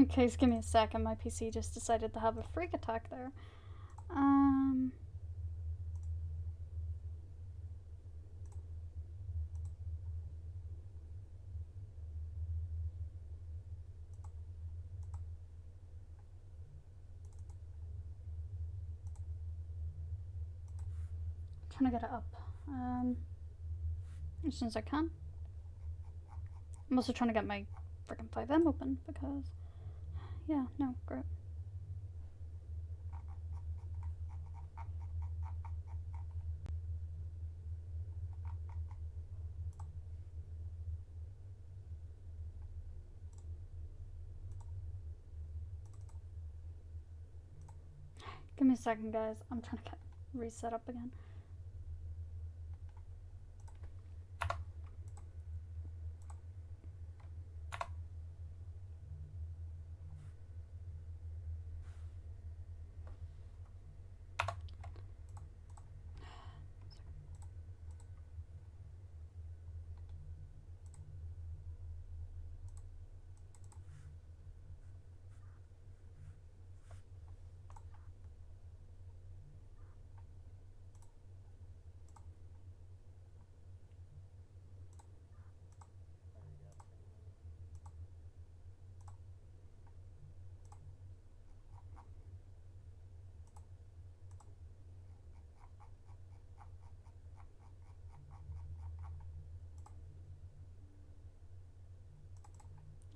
Okay, just give me a second. My PC just decided to have a freak attack there. Trying to get it up. As soon as I can. I'm also trying to get my freaking FiveM open because, yeah, no, great. Give me a second, guys. I'm trying to get reset up again.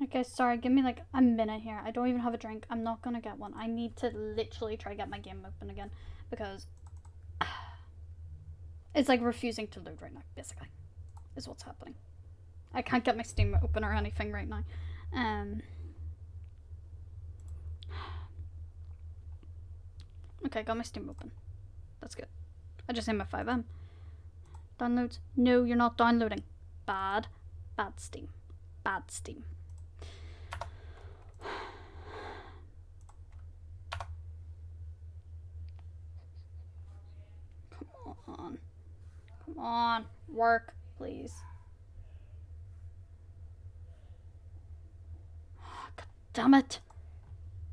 Okay, sorry, give me like a minute here. I don't even have a drink. I'm not gonna get one. I need to literally try to get my game open again because it's like refusing to load right now, basically, is what's happening. I can't get my Steam open or anything right now. Okay, got my Steam open. That's good. I just need my FiveM. Downloads. No, you're not downloading. Bad. Bad Steam. Bad Steam. Come on. Come on. Work, please. God damn it.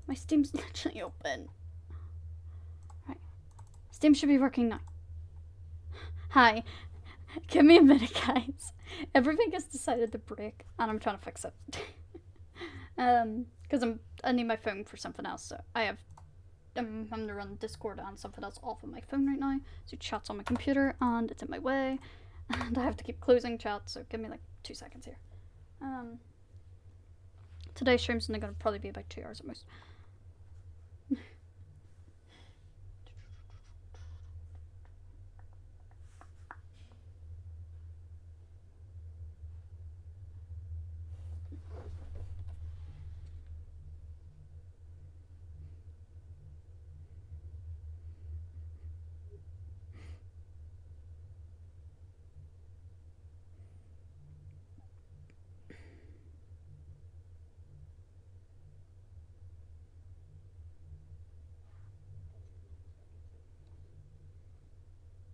My Steam's literally open. Right. Steam should be working now. Hi. Give me a minute, guys. Everything has decided to break, and I'm trying to fix it. Because I need my phone for something else, so I'm having to run Discord and something else off of my phone right now. So chat's on my computer, and it's in my way, and I have to keep closing chat, so give me like 2 seconds here. Today's stream's only going to probably be about 2 hours at most.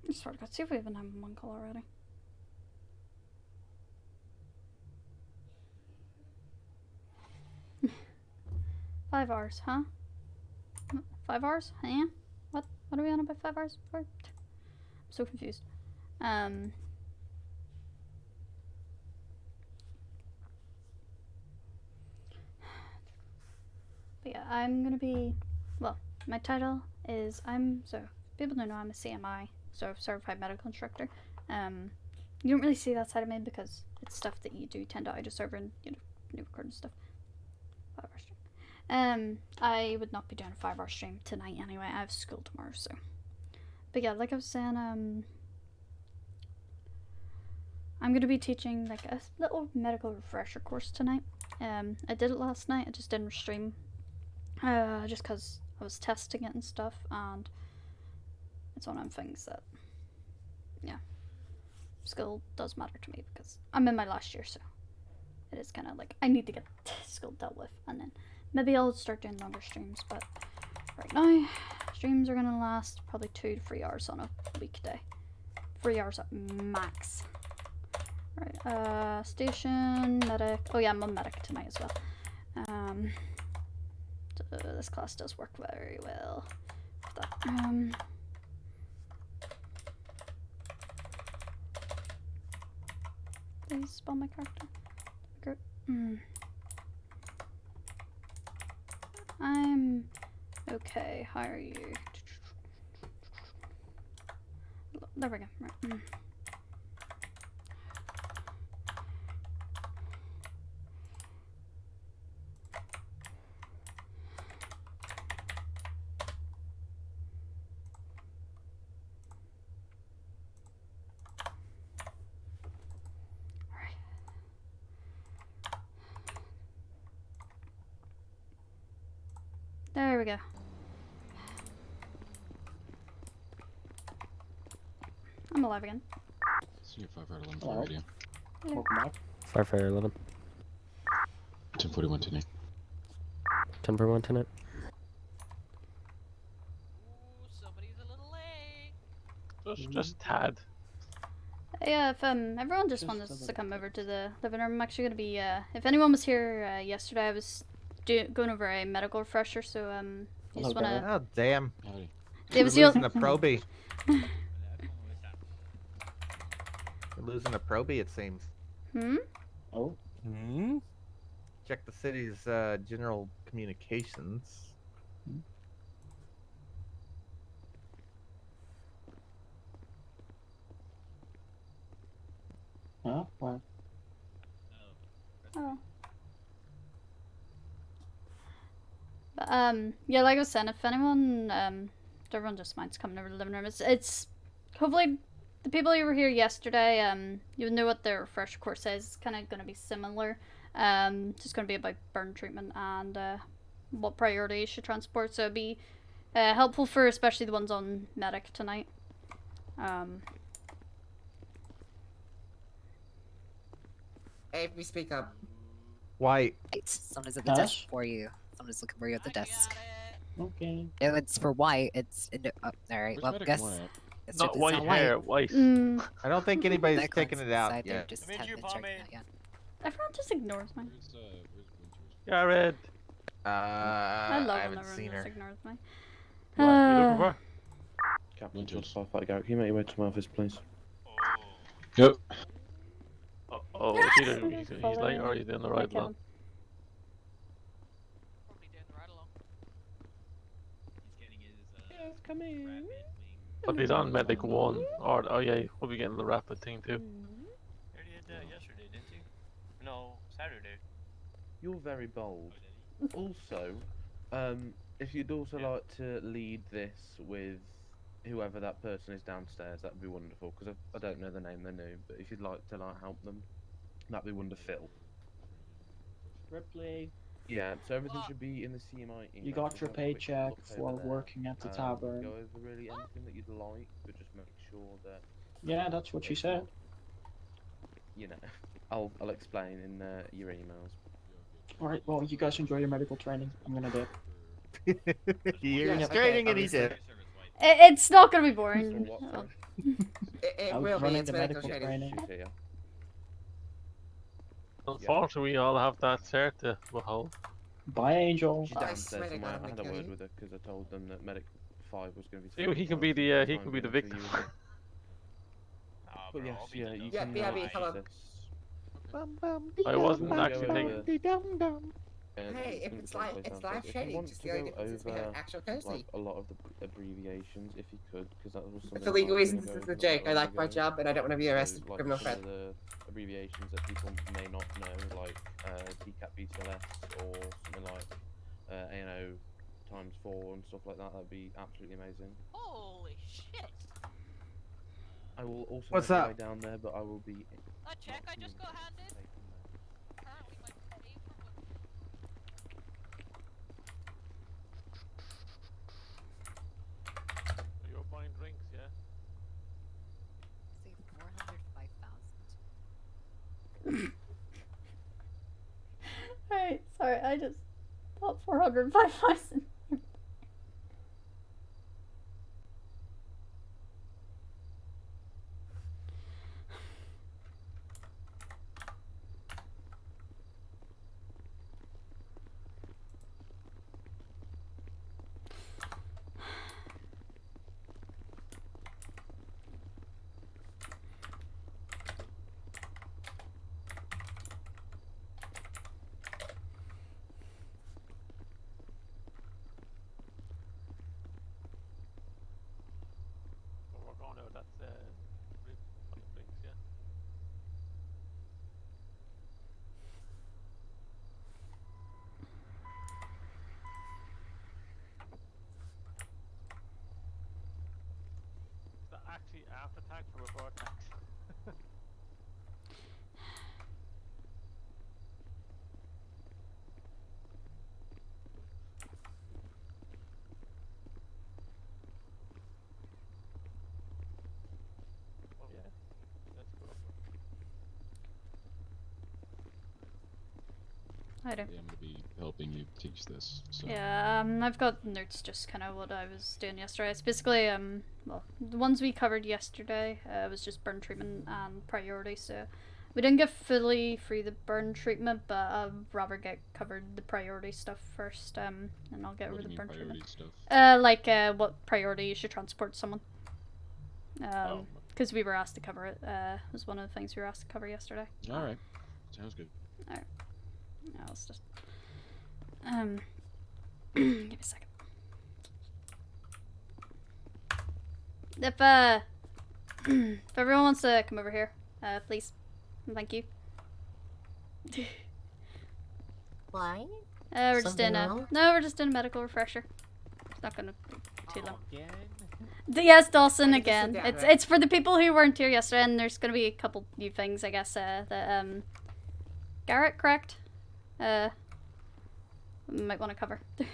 I swear to God, see if we even have one call already. $5 hours, huh? 5 hours? Huh? What are we on about 5 hours for? I'm so confused. But yeah, I'm gonna be, well, my title is, so people don't know I'm a CMI, so Certified Medical Instructor. You don't really see that side of me because it's stuff that you do 10 to out of server and, you know, new recording stuff. 5 hour stream. I would not be doing a 5 hour stream tonight anyway. I have school tomorrow, so. But yeah, like I was saying, I'm gonna be teaching like a little medical refresher course tonight. I did it last night. I just didn't stream, just because I was testing it and stuff, and it's one of them things that, yeah, skill does matter to me because I'm in my last year, so it is kind of like I need to get skill dealt with, and then maybe I'll start doing longer streams. But right now, streams are gonna last probably 2 to 3 hours on a weekday. 3 hours at max. Right, station, medic. Oh yeah, I'm on medic tonight as well. This class does work very well. That, please spell my character. Good. I'm okay. Hire you. There we go. Right. There we go. I'm alive again. See if I've heard 11 for radio. Welcome back. Firefighter 11. 1041 tonight. 10 per 1 tonight. Somebody's a little late. Just tad. Yeah, if everyone just wants to come over to the living room, I'm actually gonna be if anyone was here yesterday, I was going over a medical refresher, so you just wanna. Oh damn! Howdy. It was We're you. losing a probie. We're losing a probie, it seems. Oh. Check the city's general communications. Huh? What? Oh. But, yeah, like I was saying, if anyone, if everyone just minds coming over to the living room, it's hopefully the people who were here yesterday, you know what their refresher course is. It's kind of going to be similar. Just going to be about burn treatment and what priority you should transport. So it'd be helpful for especially the ones on medic tonight. Hey, we speak up. White. Someone's at the Huh? desk for you. Someone's looking for you at the desk. Okay. No, it's for white. It's in the, oh, all right. Where's Well, Medic guess Wyatt? it's Not white hair, white. I don't think anybody's That taking cleanse it out inside there, yet. just Come in haven't here, been checking pomade. that yet. Everyone just ignores me. Where's Winters? Jared. I love when haven't everyone seen just her. ignores me. What are you looking for? Captain Winters. Firefighter Garrett, can you make your way to my office, please? Yep. Oh, he's late or he's doing the right one? Probably doing the ride along. He's getting his Yes, come in. rapid wing. But he's on medic 1. Or, oh yeah, we'll be getting the rapid thing too. You already did that yesterday, didn't you? No, Saturday. You're very bold. Oh, did he? Also, if you'd also like to lead this with whoever that person is downstairs, that'd be wonderful. Because I don't know the name, they're new. But if you'd like to help them, that'd be wonderful. Ripley, Yeah, so everything should be in the CMI email. you got your Have a quick paycheck look for over there. working at the tavern. Go over really anything that you'd like, but just make sure that Yeah, that's what she said. you know. I'll explain in your emails. Alright, well, you guys enjoy your medical training. I'm gonna dip. You're Yes, training okay, and he's it. It's not gonna be For boring. what, Oh. sorry? It I was will be. running It's the medical medical training. training. She's here. Unfortunately, we all have that cert to behold. Bye, Angel. She's I downstairs swear to somewhere. God, I had a I'm word kidding. with her because I told them that Medic 5 was going to be. He taking can charge be of the, the he time can be the being for victim. you. Oh, But bro, yes, I'll be yeah, the you dog. can. BRB, come on. I wasn't Go actually over- thinking. Hey, if it's live, it's live If you training. want Just to the only go difference is we have over, actual courtesy. like a lot of the abbreviations, if you could, because that was something. For I legal was reasons, gonna this go is a over joke. I a like my while ago. job and I don't want to be arrested So, for like, criminal some threat. of the abbreviations that people may not know, like DCAT BTLS or something like ANO times 4 and stuff like that. That'd be absolutely amazing. Holy shit! I will also What's make my that? way down there, but I will be. A check I just got handed. Apparently my pay for what You're buying drinks, yeah? See, 405,000. Alright, sorry, I just thought 405,000. Half attack for before attack. Yeah, let's go. I don't. I'm going to be helping you teach this. So. Yeah, I've got notes just kind of what I was doing yesterday. It's basically, well, the ones we covered yesterday was just burn treatment and priority, so we didn't get fully through the burn treatment, but I'd rather get covered the priority stuff first, and I'll get What over do the you burn mean treatment. priority stuff? Like, what priority you should transport someone. Oh. Because we were asked to cover it, was one of the things we were asked to cover yesterday. Alright. Sounds good. Alright. No, let's just... give me a second. If everyone wants to come over here, please. Thank you. Why? We're just Something in a... wrong? No, we're just in a medical refresher. It's not gonna be too long. Again? Yes, Dawson, I need to sit again. down, It's right? it's for the people who weren't here yesterday, and there's gonna be a couple new things, I guess, that, Garrett, correct? Might want to cover. I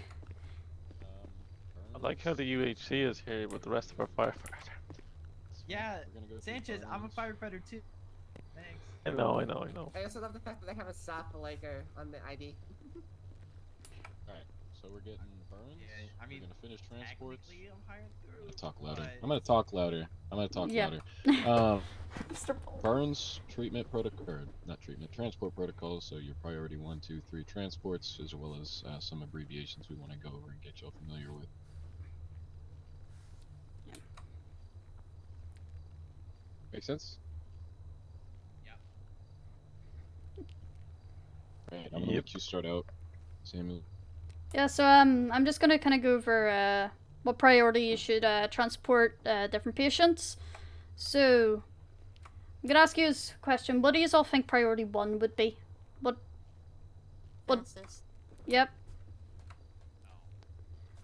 like how the UHC is here with the rest of our firefighters. Yeah, We're gonna go through Sanchez, I'm a burns. firefighter too. Thanks. I know. I also love the fact that they have a SAP on the ID. Alright, so we're getting burns. Yeah, I mean, we're gonna finish transports. Technically, I'm hired through. I'm gonna talk louder. but- I'm gonna talk louder. I'm gonna talk Yeah. louder. Mr. Paul. Burns treatment protocol, or not treatment, transport protocols. So your priority 1, 2, 3 transports, as well as some abbreviations we want to go over and get y'all familiar with. Yep. Make sense? Yep. Alright, I'm gonna let you start out, Samuel. Yeah, so I'm just gonna kind of go over what priority you should transport different patients. So I'm gonna ask you this question: what do you all think priority 1 would be? What? Yep.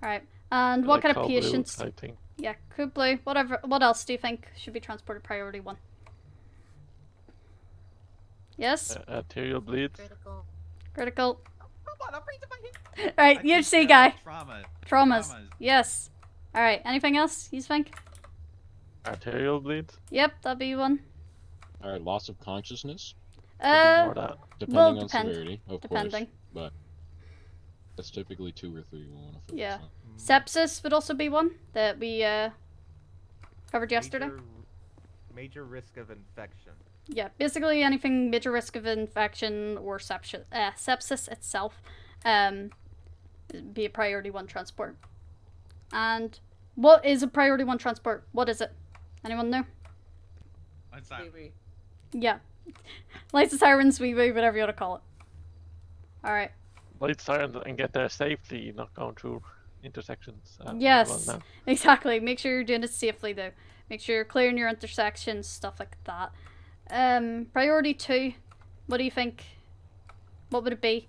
All right. And what kind of patients? I think. Yeah, Cool Blue. Whatever. What else do you think should be transported priority 1? Yes. Arterial bleeds. Critical. Come on, I'm freezing my head. All right, I you think, see, guy. Traumas. Traumas. Yes. All right. Anything else you think? Arterial bleeds. Yep, that'd be one. Alright, loss of consciousness, Ignore that. depending Well, on depend- severity, of depending. course, but that's typically 2 or 3 we want to focus Yeah. on. Sepsis would also be one that we covered yesterday. Major risk of infection. Yeah, basically anything major risk of infection or sepsis itself be a priority 1 transport. And what is a priority 1 transport? What is it? Anyone know? What's that? Yeah. Lights and sirens, wee wee, whatever you want to call it. Alright. Light sirens and get there safely, not going through intersections. Yes, well, no. exactly. Make sure you're doing it safely though. Make sure you're clearing your intersections, stuff like that. Priority 2, what do you think? What would it be?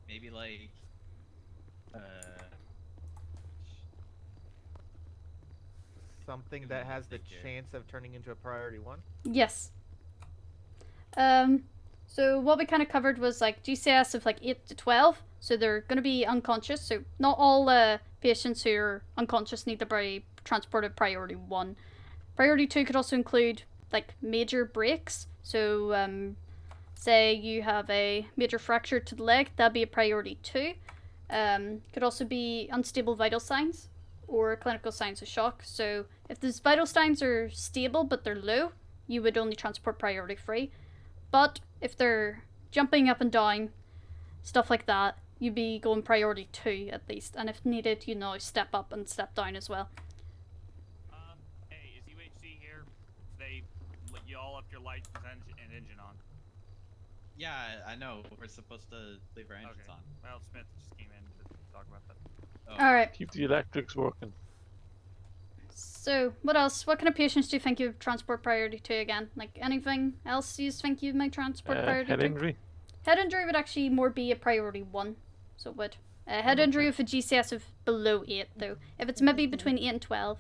Maybe like, Something that has the Thank you. chance of turning into a priority 1. Yes. So what we kind of covered was like GCS of like 8 to 12. So they're going to be unconscious. So not all patients who are unconscious need to be transported priority 1. Priority 2 could also include like major breaks. So say you have a major fracture to the leg, that'd be a priority 2. Could also be unstable vital signs or clinical signs of shock. So if those vital signs are stable but they're low, you would only transport priority 3. But if they're jumping up and down, stuff like that, you'd be going priority 2 at least. And if needed, you know, step up and step down as well. Hey, is UHC here? You all left your lights and engine on. yeah, I know. We're supposed to leave our engines Okay. on. Well, Smith just came in to talk about that. Oh. Alright, Keep the electrics working. so what else? What kind of patients do you think you would transport priority 2 again? Like anything else you think you might transport priority Head 2? injury. Head injury would actually more be a priority 1, so it would. A head injury with a GCS of below 8, though. If it's maybe between 8 and 12,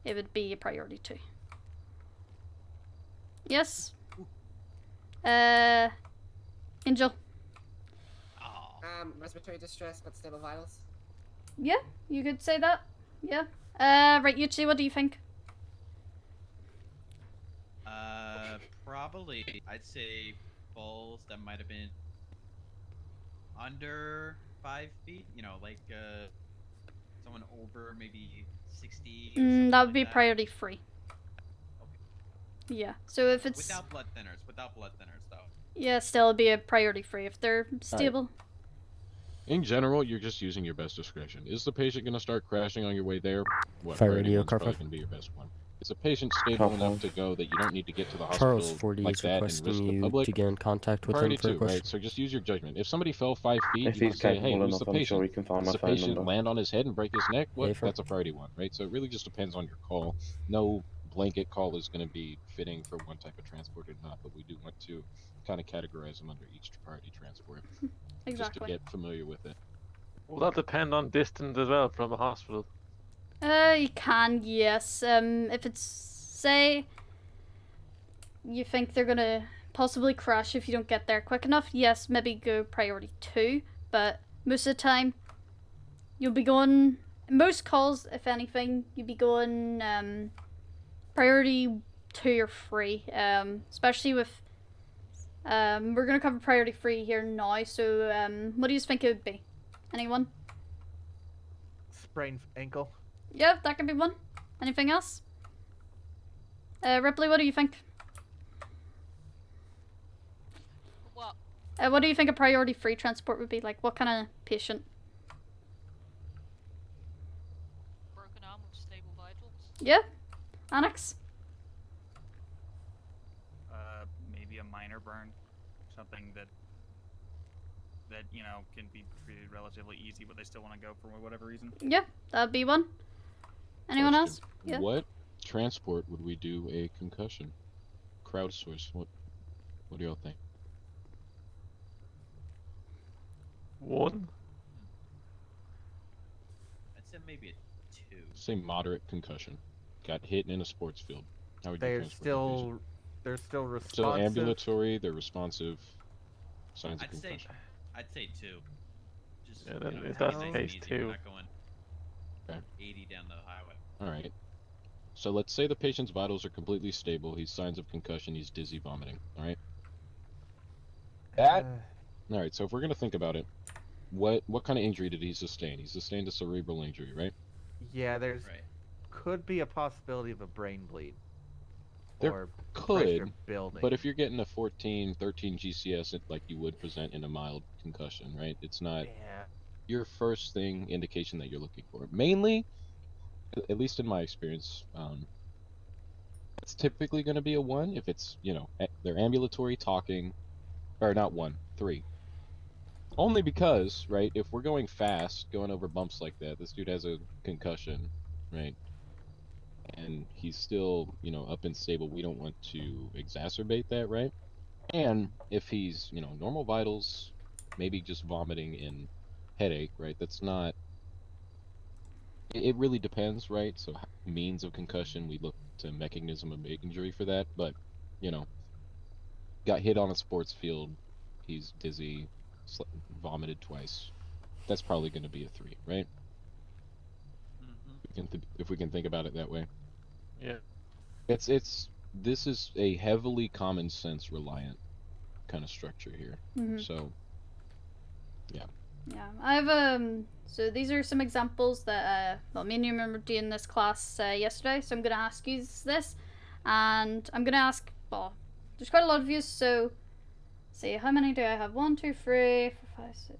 it would be a priority 2. Yes? Angel? Respiratory distress but stable vitals. Yeah, you could say that. Yeah. Right, Yuchi, what do you think? Probably, I'd say balls that might have been under 5 feet. You know, like someone over maybe 60. Or That would be like that. priority 3. Yeah. So if it's Without blood thinners, though. yeah, still it'd be a priority 3 if they're stable. In general, you're just using your best discretion. Is the patient going to start crashing on your way there? What, Fire priority radio, one's car probably five. going to be your best one. Is the patient stable Car enough five. to go that you don't need to get to the hospital Charles 40 like is that and risk requesting the you public? to get in contact with Priority him for a 2, question. right? So just use your judgment. If somebody fell 5 feet, If you want he's to say, hey, capable who's enough, the I'm patient? sure he can find Does my the phone patient number. land on his head and break his neck? What? Wafer. That's a priority 1, right? So it really just depends on your call. No blanket call is going to be fitting for one type of transport or not, but we do want to kind of categorize them under each priority transport. Just to Exactly. get familiar with it. Will that depend on distance as well from the hospital? You can, yes. If it's, say, you think they're gonna possibly crash if you don't get there quick enough, yes, maybe go priority 2, but most of the time, you'll be going, most calls, if anything, you'll be going, priority 2 or 3, especially with, we're gonna cover priority 3 here now, so, what do you think it would be? Anyone? Sprained ankle. Yeah, that could be one. Anything else? Ripley, what do you think? What? What do you think a priority 3 transport would be? Like, what kind of patient? Broken arm with stable vitals? Yeah? Annex? Maybe a minor burn, something that you know can be treated relatively easy, but they still want to go for whatever reason. Yeah, that'd be one. Anyone else? Question. Yeah. What transport would we do a concussion? Crowdsource. What do y'all think? 1. I'd say maybe a 2. Say moderate concussion. Got hit in a sports field. How would you They're transport the patient? they're still responsive. Still ambulatory, they're responsive. Signs of I'd say concussion. 2. Just Yeah, you then know, if take that's it the nice and case, easy. We're 2. not going Okay. 80 down the highway. Alright. So let's say the patient's vitals are completely stable, he's signs of concussion, he's dizzy, vomiting. Alright? Alright, so if we're gonna think about it, what kind of injury did he sustain? He sustained a cerebral injury, right? Yeah, there's Right. could be a possibility of a brain bleed. There or Could, pressure building. but if you're getting a 14, 13 GCS, like you would present in a mild concussion, right? It's not yeah, your first thing indication that you're looking for. Mainly, at least in my experience, it's typically going to be a 1 if it's, you know, they're ambulatory talking, or not 1, 3. Only because, right, if we're going fast, going over bumps like that, this dude has a concussion, right? And he's still, you know, up and stable. We don't want to exacerbate that, right? And if he's, you know, normal vitals, maybe just vomiting and headache, right? That's not. It really depends, right? So means of concussion, we look to mechanism of injury for that. But, you know, got hit on a sports field, he's dizzy, vomited twice. That's probably going to be a 3, right? If we can think about it that way. Yeah. This is a heavily common sense reliant kind of structure here. So yeah. Yeah, I have so these are some examples that well, me and you remember doing this class yesterday. So I'm gonna ask you this, and I'm gonna ask. Well, there's quite a lot of you. So, see how many do I have? 1, 2, 3, 4, 5, 6.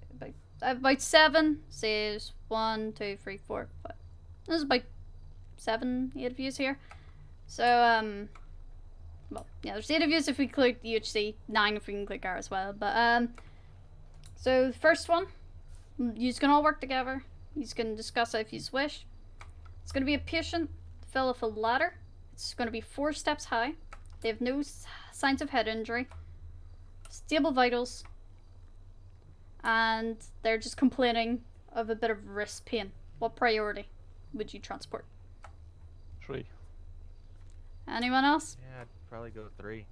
I have about 7. Says 1, 2, 3, 4, 5. There's about 7, 8 views here. So well, yeah, there's 8 of yous if we click the UHC, 9 if we can click R as well. But so the first one, you can all work together. You can discuss it if you wish. It's going to be a patient fell off a ladder. It's going to be 4 steps high. They have no signs of head injury, stable vitals, and they're just complaining of a bit of wrist pain, what priority would you transport? 3. Anyone else? Yeah, I'd probably go 3.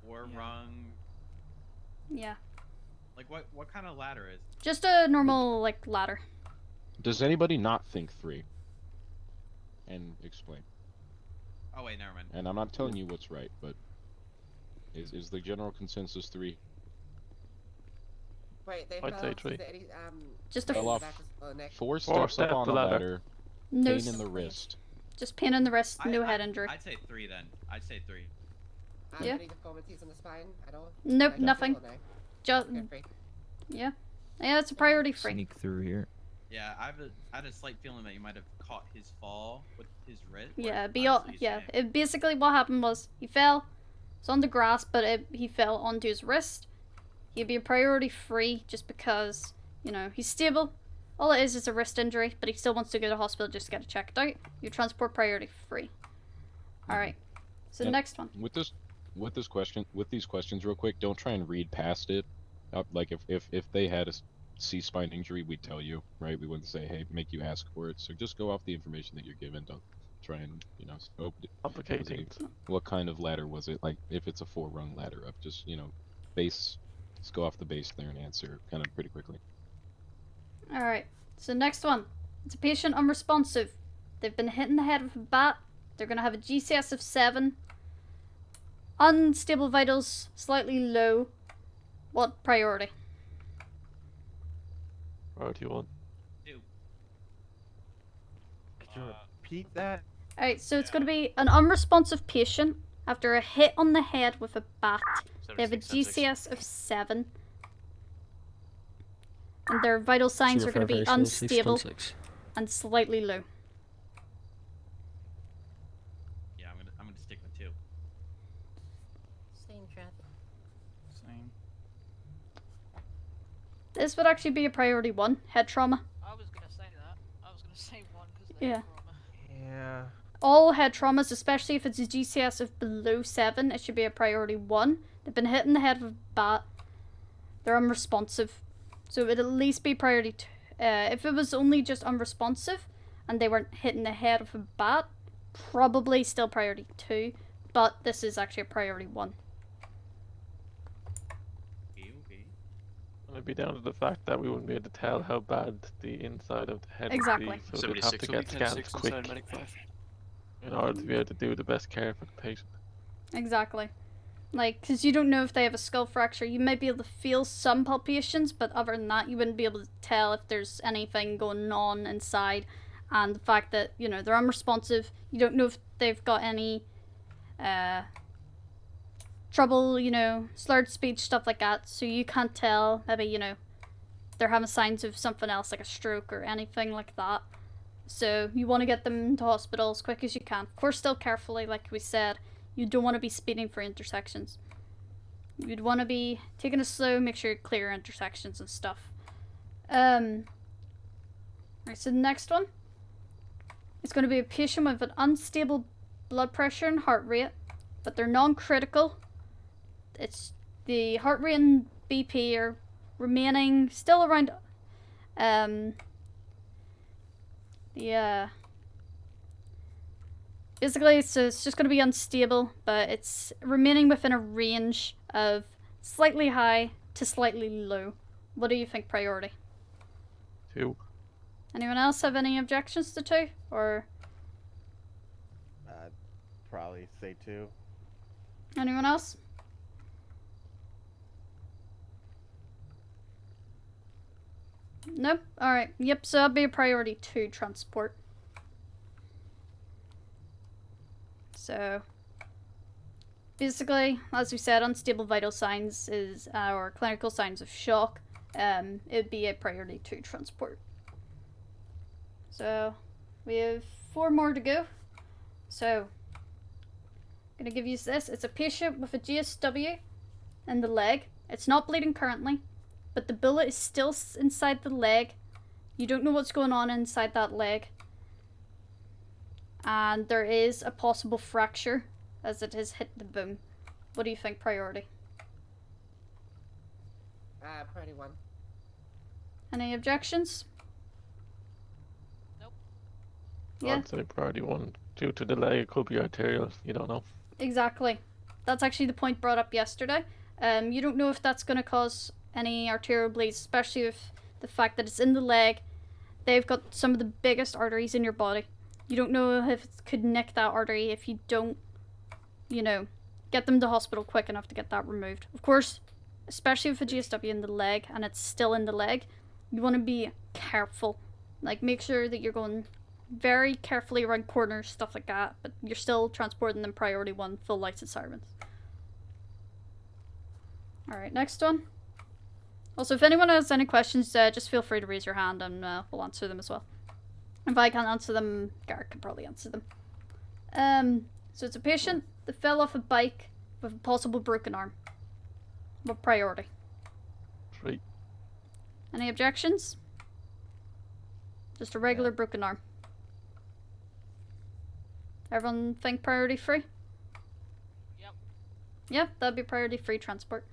4 rung. Yeah. Like what kind of ladder is? Just a normal, like, ladder. Does anybody not think 3? And explain. Oh wait, never mind. And I'm not telling you what's right, but is the general consensus 3? Wait, they I'd fell say off. 3. Is there any, Just a Fell off. Neck? 4 4 steps up on the a ladder. ladder. no, Pain in the wrist. just pain in the wrist, no head injury. I'd say 3 then. I'd say 3. Yeah. Any deformities in the spine at all? Nope, I don't nothing. feel no. Just Okay, 3. yeah, yeah, it's a priority 3. Sneak through here. Yeah, I had a slight feeling that you might have caught his fall with his wrist. Yeah, basically what happened was he fell. It's on the grass, but he fell onto his wrist. He'd be a priority 3 just because, you know, he's stable. All it is a wrist injury, but he still wants to go to the hospital just to get it checked out. You transport priority 3. Alright. So the And next one. With these questions real quick, don't try and read past it. Like if they had a C-spine injury, we'd tell you, right? We wouldn't say, hey, make you ask for it. So just go off the information that you're given. Don't try and, you know, Complicate things. what kind of ladder was it? Like, if it's a 4-rung ladder up, just, you know, base, just go off the base there and answer kind of pretty quickly. Alright. So next one. It's a patient unresponsive. They've been hit in the head with a bat. They're going to have a GCS of 7. Unstable vitals, slightly low. What priority? Priority 1. 2. Could you repeat that? Alright, so it's going to be an unresponsive patient after a hit on the head with a bat. They have a 76, 76. GCS of 7. And their vital signs are going to be unstable and slightly low. Yeah, I'm gonna stick with 2. Same traffic. Same. This would actually be a priority 1, head trauma. I was gonna say that. I was gonna say 1 because of Yeah. Yeah. All head traumas, especially if it's a GCS of below 7, it should be a priority 1. They've been hit in the head with a bat. They're unresponsive. So it would at least be priority 2. If it was only just unresponsive and they weren't hit in the head with a bat, probably still priority 2. But this is actually a priority 1. Okay. It'd be down to the fact that we wouldn't be able to tell how bad the inside of the head Exactly. would be, so we'd have to get scans quick in order to be able to do the best care for the patient. Exactly. Like, because you don't know if they have a skull fracture. You might be able to feel some palpations, but other than that, you wouldn't be able to tell if there's anything going on inside. And the fact that, you know, they're unresponsive, you don't know if they've got any trouble, you know, slurred speech, stuff like that. So you can't tell, maybe, you know, they're having signs of something else, like a stroke or anything like that. So you want to get them to hospital as quick as you can. Of course, still carefully, like we said. You don't want to be speeding for intersections. You'd want to be taking it slow, make sure you clear intersections and stuff. Right, so the next one is going to be a patient with an unstable blood pressure and heart rate, but they're non-critical. It's the heart rate and BP are remaining still around basically, so it's just going to be unstable, but it's remaining within a range of slightly high to slightly low. What do you think priority? 2. Anyone else have any objections to 2? Or I'd probably say 2. anyone else? Nope. Alright. Yep, so that'll be a priority 2 transport. So, basically, as we said, unstable vital signs is our clinical signs of shock. It'd be a priority 2 transport. So, we have 4 more to go. So, I'm gonna give you this. It's a patient with a GSW in the leg. It's not bleeding currently, but the bullet is still inside the leg. You don't know what's going on inside that leg. And there is a possible fracture as it has hit the bone. What do you think priority? Priority 1. Any objections? Yeah. I'd say priority 1. Due to delay, it could be arterial. You don't know. Exactly. That's actually the point brought up yesterday. You don't know if that's going to cause any arterial bleeds, especially with the fact that it's in the leg. They've got some of the biggest arteries in your body. You don't know if it could nick that artery if you don't, you know, get them to hospital quick enough to get that removed. Of course, especially with a GSW in the leg and it's still in the leg, you want to be careful. Like, make sure that you're going very carefully around corners, stuff like that, but you're still transporting them priority 1, full lights and sirens. Alright, next one. Also, if anyone has any questions, just feel free to raise your hand and we'll answer them as well. If I can't answer them, Garrett can probably answer them. So it's a patient that fell off a bike with a possible broken arm. What priority? 3. Any objections? Just a regular broken arm. Everyone think priority 3? Yep. Yep, that'd be priority 3 transport.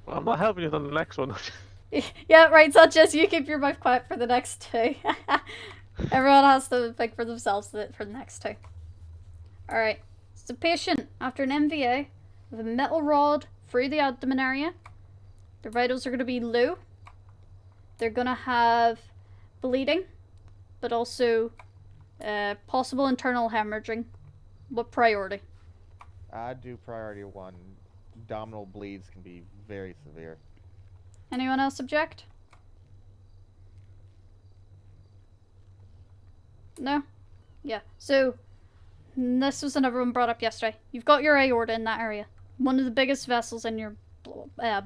Well, I'm not helping you on the next one. Yeah, right, Sanchez, you keep your mouth quiet for the next 2. Everyone has to think for themselves for the next 2. Alright, it's a patient after an MVA with a metal rod through the abdomen area. Their vitals are going to be low. They're going to have bleeding, but also possible internal hemorrhaging. What priority? I'd do priority 1. Abdominal bleeds can be very severe. Anyone else object? No? Yeah. So, this was another one brought up yesterday. You've got your aorta in that area. One of the biggest vessels in your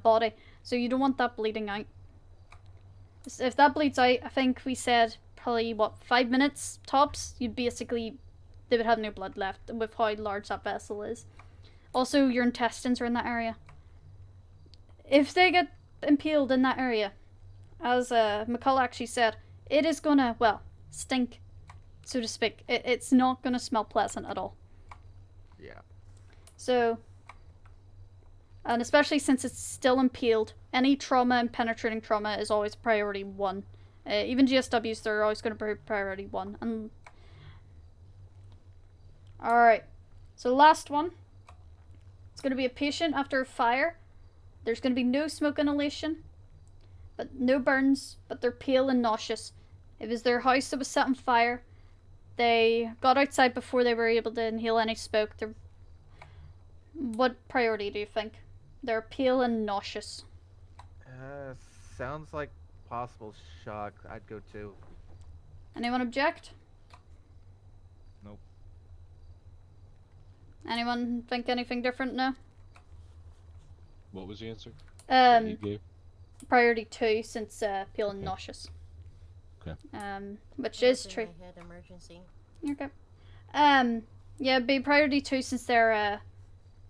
body. So you don't want that bleeding out. If that bleeds out, I think we said probably, 5 minutes tops, they would have no blood left with how large that vessel is. Also, your intestines are in that area. If they get impaled in that area, as McCullough actually said, it is gonna, stink, so to speak. It's not gonna smell pleasant at all. Yeah. So, and especially since it's still impaled, any trauma and penetrating trauma is always priority 1. Even GSWs, they're always going to be priority 1. Alright, so last one. It's going to be a patient after a fire. There's going to be no smoke inhalation, but no burns, but they're pale and nauseous. It was their house that was set on fire. They got outside before they were able to inhale any smoke. What priority do you think? They're pale and nauseous. Sounds like possible shock. I'd go 2. Anyone object? Nope. Anyone think anything different? No? What was the answer? That you gave? Priority 2, since pale and nauseous. Okay. Which is true. Emergency. Okay. Yeah, it'd be priority 2 since they're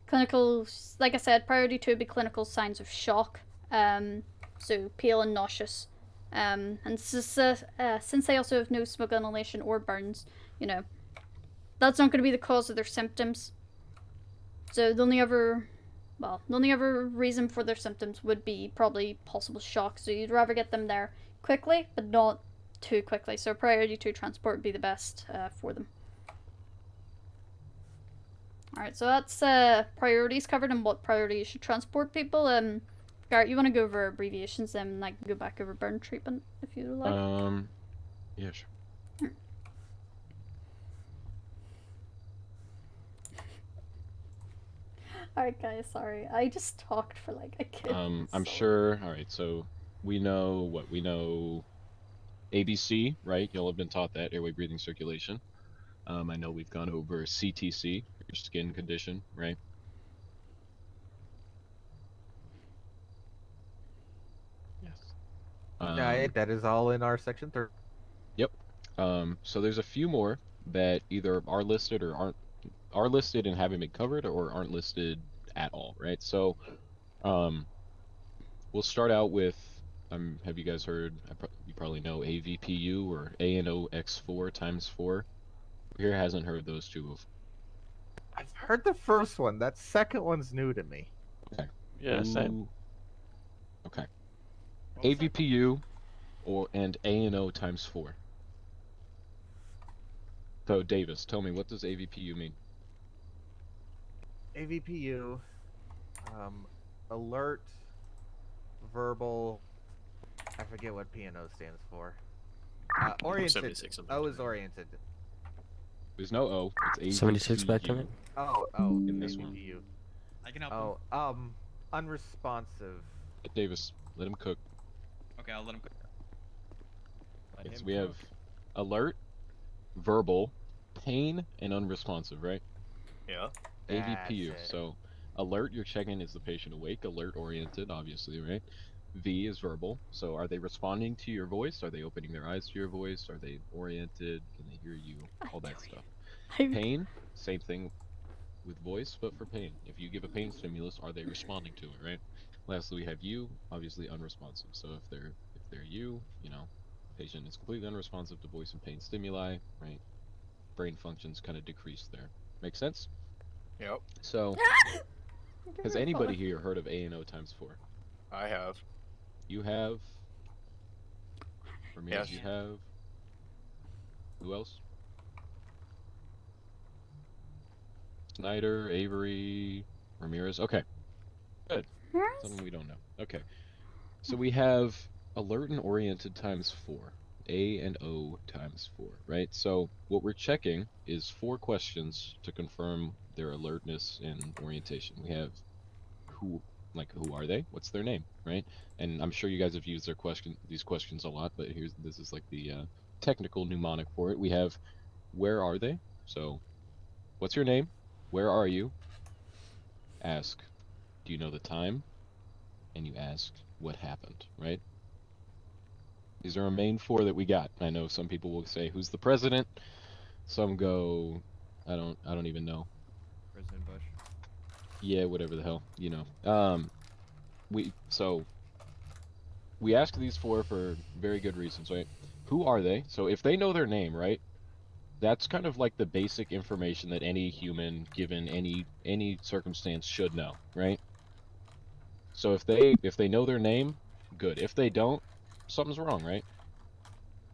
clinical. Like I said, priority 2 would be clinical signs of shock. So pale and nauseous. And since they also have no smoke inhalation or burns, that's not going to be the cause of their symptoms. So the only other reason for their symptoms would be probably possible shock. So you'd rather get them there quickly, but not too quickly. So priority 2 transport would be the best for them. Alright, so that's priorities covered and what priority you should transport people. Garrett, you want to go over abbreviations, then I can go back over burn treatment if you like. Yeah, sure. Alright guys, sorry. I just talked for like a kid. I'm sure. Alright, so we know ABC, right? You'll have been taught that, airway, breathing, circulation. I know we've gone over CTC, your skin condition, right? Yes. That is all in our section 3. Yep. So there's a few more that either are listed or are listed and haven't been covered or aren't listed at all, right? So we'll start out with have you guys heard, you probably know AVPU or ANO-X4 times 4. Here hasn't heard those two before. I've heard the first one. That second one's new to me. Okay. Yeah, same. Okay. AVPU and A&O times 4. So Davis, tell me, what does AVPU mean? AVPU, alert, verbal. I forget what P&O stands for. Oriented. 76 of them. O is oriented. There's no O. It's AVPU. 76 back to it. Oh, In this one. AVPU. I can help him. Oh, unresponsive. Davis, let him cook. Okay, I'll let him cook. Okay, so we have alert, verbal, pain, and unresponsive, right? Yeah. AVPU. That's it. So alert, you're checking is the patient awake. Alert oriented, obviously, right? V is verbal. So are they responding to your voice? Are they opening their eyes to your voice? Are they oriented? Can they hear you? All that stuff. Pain, same thing with voice, but for pain. If you give a pain stimulus, are they responding to it, right? Lastly, we have you, obviously unresponsive. So if they're you, patient is completely unresponsive to voice and pain stimuli, right? Brain functions kind of decrease there. Make sense? Yep. So, has anybody here heard of A&O times 4? I have. You have? Ramirez, Yes. you have? Who else? Snyder, Avery, Ramirez. Okay. Good. Something we don't know. Okay. So we have alert and oriented times 4. A and O times 4, right? So what we're checking is 4 questions to confirm their alertness and orientation. We have who are they? What's their name, right? And I'm sure you guys have used these questions a lot, but this is like the technical mnemonic for it. We have where are they? So what's your name? Where are you? Ask, do you know the time? And you ask what happened, right? These are our main 4 that we got. I know some people will say, who's the president? Some go, I don't even know. President Bush. Yeah, whatever the hell, we ask these 4 for very good reasons, right? Who are they? So if they know their name, right? That's kind of like the basic information that any human, given any circumstance, should know, right? So if they know their name, good. If they don't, something's wrong, right?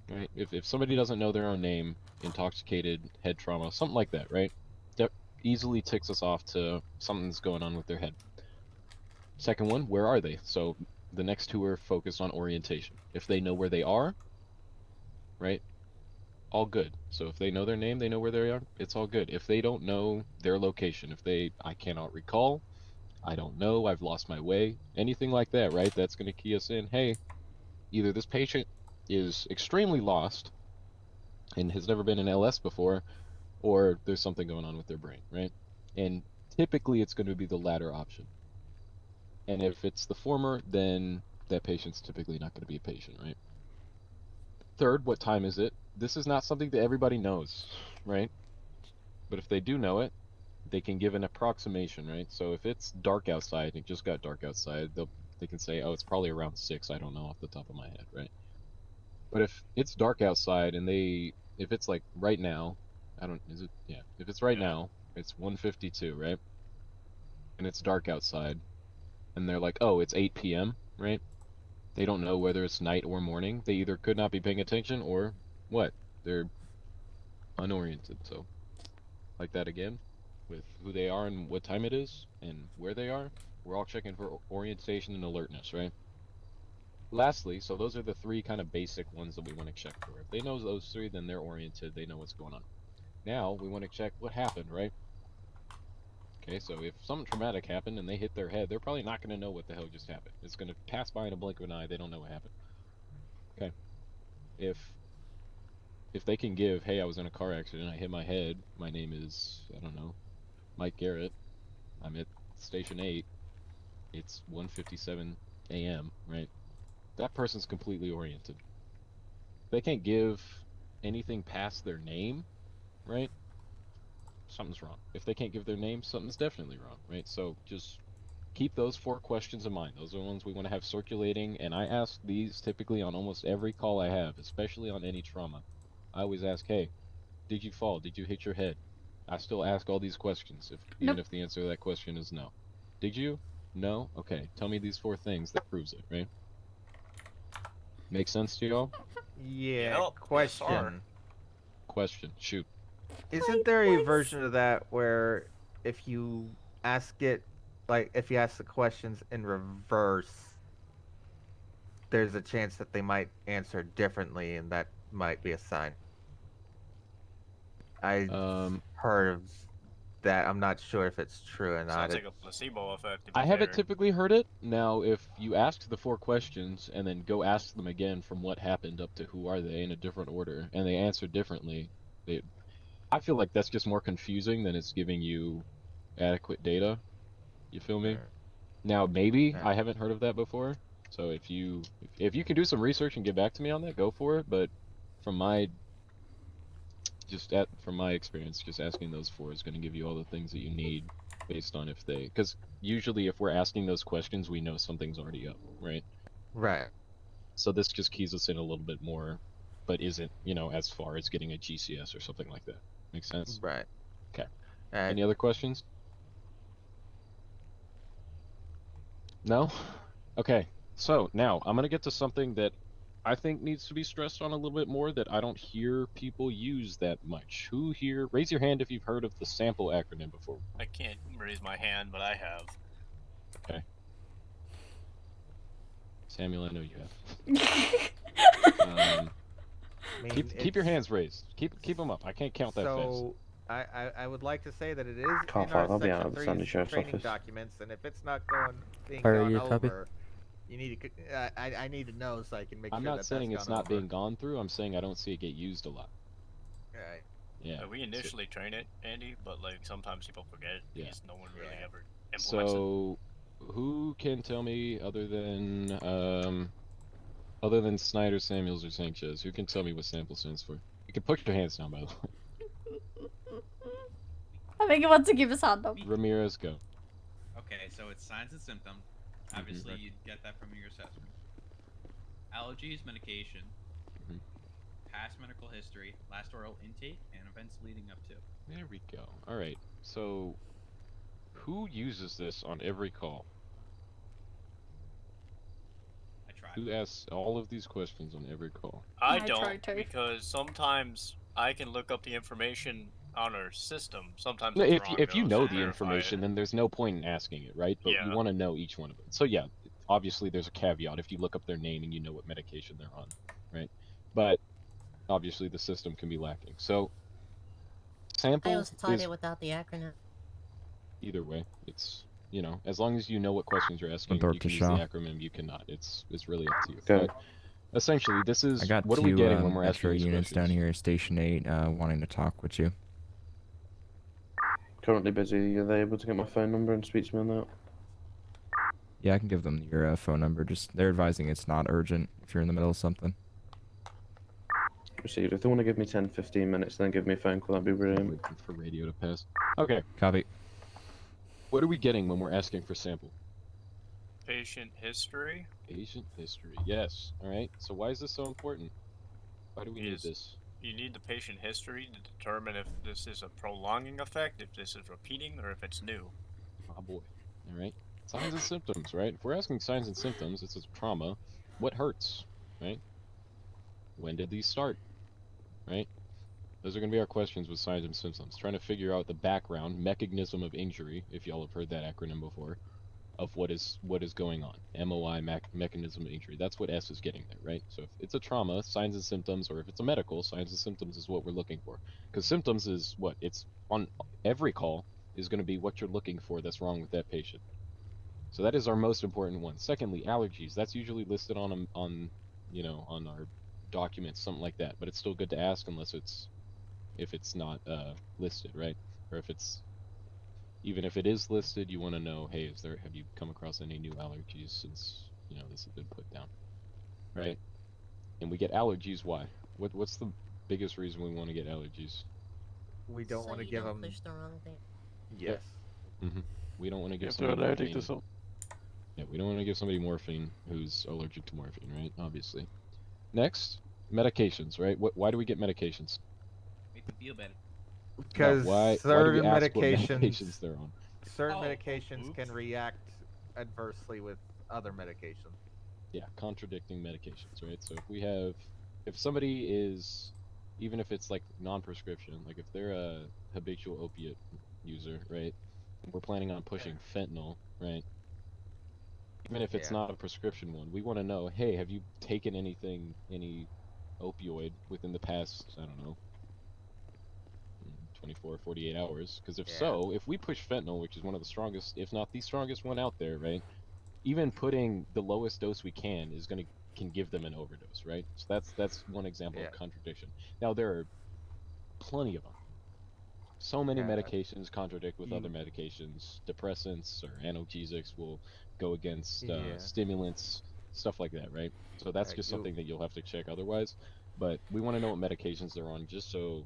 Right? If somebody doesn't know their own name, intoxicated, head trauma, something like that, right? That easily ticks us off to something's going on with their head. Second one, where are they? So the next 2 are focused on orientation. If they know where they are, right? All good. So if they know their name, they know where they are, it's all good. If they don't know their location, I cannot recall, I don't know, I've lost my way, anything like that, right? That's going to key us in, hey, either this patient is extremely lost and has never been in LS before, or there's something going on with their brain, right? And typically it's going to be the latter option. And if it's the former, then that patient's typically not going to be a patient, right? Third, what time is it? This is not something that everybody knows, right? But if they do know it, they can give an approximation, right? So if it's dark outside, it just got dark outside, they can say, oh, it's probably around 6, I don't know off the top of my head, right? But if it's dark outside and if it's like right now, if it's right now, it's 1:52, right? And it's dark outside, and they're like, oh, it's 8 p.m., right? They don't know whether it's night or morning. They either could not be paying attention or what? They're unoriented. So, like that again, with who they are and what time it is and where they are, we're all checking for orientation and alertness, right? Lastly, so those are the 3 kind of basic ones that we want to check for. If they know those 3, then they're oriented, they know what's going on. Now, we want to check what happened, right? Okay, so if something traumatic happened and they hit their head, they're probably not going to know what the hell just happened. It's going to pass by in a blink of an eye, they don't know what happened. Okay. If they can give, hey, I was in a car accident, I hit my head, my name is, I don't know, Mike Garrett, I'm at Station 8, it's 1:57 a.m., right? That person's completely oriented. They can't give anything past their name, right? Something's wrong. If they can't give their name, something's definitely wrong, right? So just keep those 4 questions in mind. Those are the ones we want to have circulating, and I ask these typically on almost every call I have, especially on any trauma. I always ask, hey, did you fall? Did you hit your head? I still ask all these questions, even if the answer to that question is no. Did you? No? Okay, tell me these 4 things that proves it, right? Make sense to y'all? Yeah. Yep, Question. Question. Shoot. Isn't there a version of that where if you ask it, like if you ask the questions in reverse, there's a chance that they might answer differently, and that might be a sign? I heard of that. I'm not sure if it's true or not. Sounds like a placebo effect. To be I haven't fair. typically heard it. Now, if you ask the 4 questions and then go ask them again from what happened up to who are they in a different order, and they answer differently, I feel like that's just more confusing than it's giving you adequate data. You feel me? Now, maybe I haven't heard of that before. So if you can do some research and get back to me on that, go for it. But from my experience, just asking those 4 is going to give you all the things that you need based on if they, because usually if we're asking those questions, we know something's already up, right? Right. So this just keys us in a little bit more, but isn't, as far as getting a GCS or something like that. Makes sense? Right. Okay. Any other questions? No? Okay. So now I'm going to get to something that I think needs to be stressed on a little bit more that I don't hear people use that much. Who here, raise your hand if you've heard of the SAMPLE acronym before. I can't raise my hand, but I have. Okay. Samuel, I know you have. Keep your hands raised. Keep them up. I can't count that fast. So I would like to say that it is Car in 5, our I'll be out Section of the 3's Sunday Sheriff's training office. documents, and if it's not being Are gone you a copy? over, you need to. I need to know so I can make I'm sure not that saying that's it's gone not over. being gone through. I'm saying I don't see it get used a lot. Right. Yeah. We initially train it, Andy, but like sometimes people forget it Yeah. because no one really ever implements it. So, who can tell me other than Snyder, Samuels, or Sanchez? Who can tell me what sample stands for? You can put your hands down, by the way. I think he wants to keep his hand up. Ramirez, go. Okay, so it's signs and symptoms. Obviously, right. you'd get that from your assessment. Allergies, medication, past medical history, last oral intake, and events leading up to. There we go. All right. So, who uses this on every call? I tried. Who asks all of these questions on every call? I I tried don't, to. because sometimes I can look up the information on our system. Sometimes No, it's if you wrong, know though, the so verify information, it. then there's no point in asking it, right? But you Yeah. want to know each one of them. So yeah, obviously there's a caveat if you look up their name and you know what medication they're on, right? But obviously the system can be lacking. So sample I was taught is it without the acronym. either way. It's as long as you know what questions you're asking, Door you to can use the Shaw. acronym. You cannot. It's really up to you. Go. But essentially, this is I got what are two we getting when we're asking extra these units questions? down here, Station 8, wanting to talk with you. Currently busy. Are they able to get my phone number and speak to me on that? Yeah, I can give them your phone number. Just they're advising it's not urgent if you're in the middle of something. Received. If they want to give me 10-15 minutes, then give me a phone call. That'd be brilliant. Waiting for radio to pass. Okay. Copy. What are we getting when we're asking for sample? Patient history. Patient history. Yes. All right. So why is this so important? Why do we need this? You need the patient history to determine if this is a prolonging effect, if this is repeating, or if it's new. Oh boy. All right. Signs and symptoms, right? If we're asking signs and symptoms, it's a trauma. What hurts, right? When did these start, right? Those are going to be our questions with signs and symptoms. Trying to figure out the background, mechanism of injury, if y'all have heard that acronym before, of what is going on. MOI, mechanism of injury. That's what S is getting there, right? So if it's a trauma, signs and symptoms, or if it's a medical, signs and symptoms is what we're looking for. Because symptoms is what? It's on every call is going to be what you're looking for that's wrong with that patient. So that is our most important one. Secondly, allergies. That's usually listed on our documents, something like that. But it's still good to ask unless if it's not listed, right? Or if it's even if it is listed, you want to know, hey, have you come across any new allergies since this has been put down, right? And we get allergies. Why? What's the biggest reason we want to get allergies? We don't want to give them. Push the wrong thing. Yes. We don't want to give If they're somebody allergic to morphine. something. Yeah, we don't want to give somebody morphine who's allergic to morphine, right? Obviously. Next, medications, right? Why do we get medications? Make them feel better. Because No, why do we certain ask what medications, medications they're on? certain Oh, medications oops. can react adversely with other medications. Yeah, contradicting medications, right? So if somebody is, even if it's like non-prescription, like if they're a habitual opiate user, right? We're planning on pushing fentanyl, right? Even if it's Yeah. not a prescription one, we want to know, hey, have you taken any opioid within the past, I don't know, 24, 48 hours? Because if Yeah. so, if we push fentanyl, which is one of the strongest, if not the strongest one out there, right? Even putting the lowest dose we can give them an overdose, right? So that's one example Yeah. of contradiction. Now there are plenty of them. So many Yeah. medications contradict with other You- medications. Depressants or analgesics will go against Yeah. stimulants, stuff like that, right? So that's just You something that you'll have to check otherwise. But we want to know what medications they're on, just so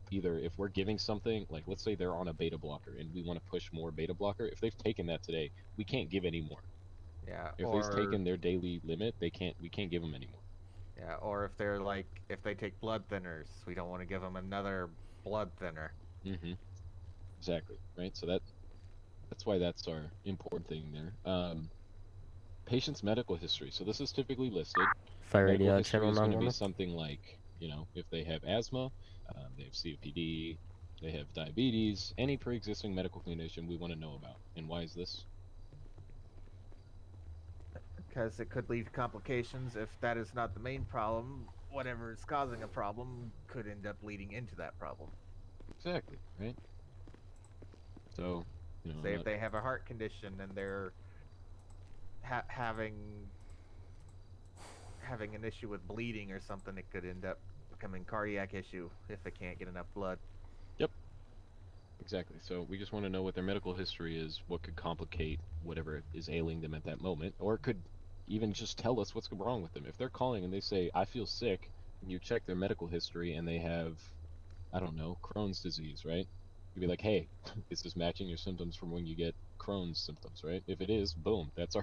either if we're giving something, like let's say they're on a beta blocker and we want to push more beta blocker, if they've taken that today, we can't give any more. yeah. If they've Or taken their daily limit, we can't give them anymore. yeah. Or if they're like if they take blood thinners, we don't want to give them another blood thinner. Mm-hmm. Exactly. Right. So that's why that's our important thing there. Patient's medical history. So this is typically listed. Fire Medical radio history channel is going to be 911. something like, if they have asthma, they have COPD, they have diabetes, any pre-existing medical condition we want to know about. And why is this? Because it could lead to complications. If that is not the main problem, whatever is causing a problem could end up leading into that problem. Exactly. Right. So, Say if not- they have a heart condition and they're having an issue with bleeding or something, it could end up becoming cardiac issue if they can't get enough blood. Yep. Exactly. So we just want to know what their medical history is, what could complicate whatever is ailing them at that moment, or it could even just tell us what's wrong with them. If they're calling and they say, I feel sick, and you check their medical history and they have, I don't know, Crohn's disease, right? You'd be like, hey, is this matching your symptoms from when you get Crohn's symptoms, right? If it is, boom, that's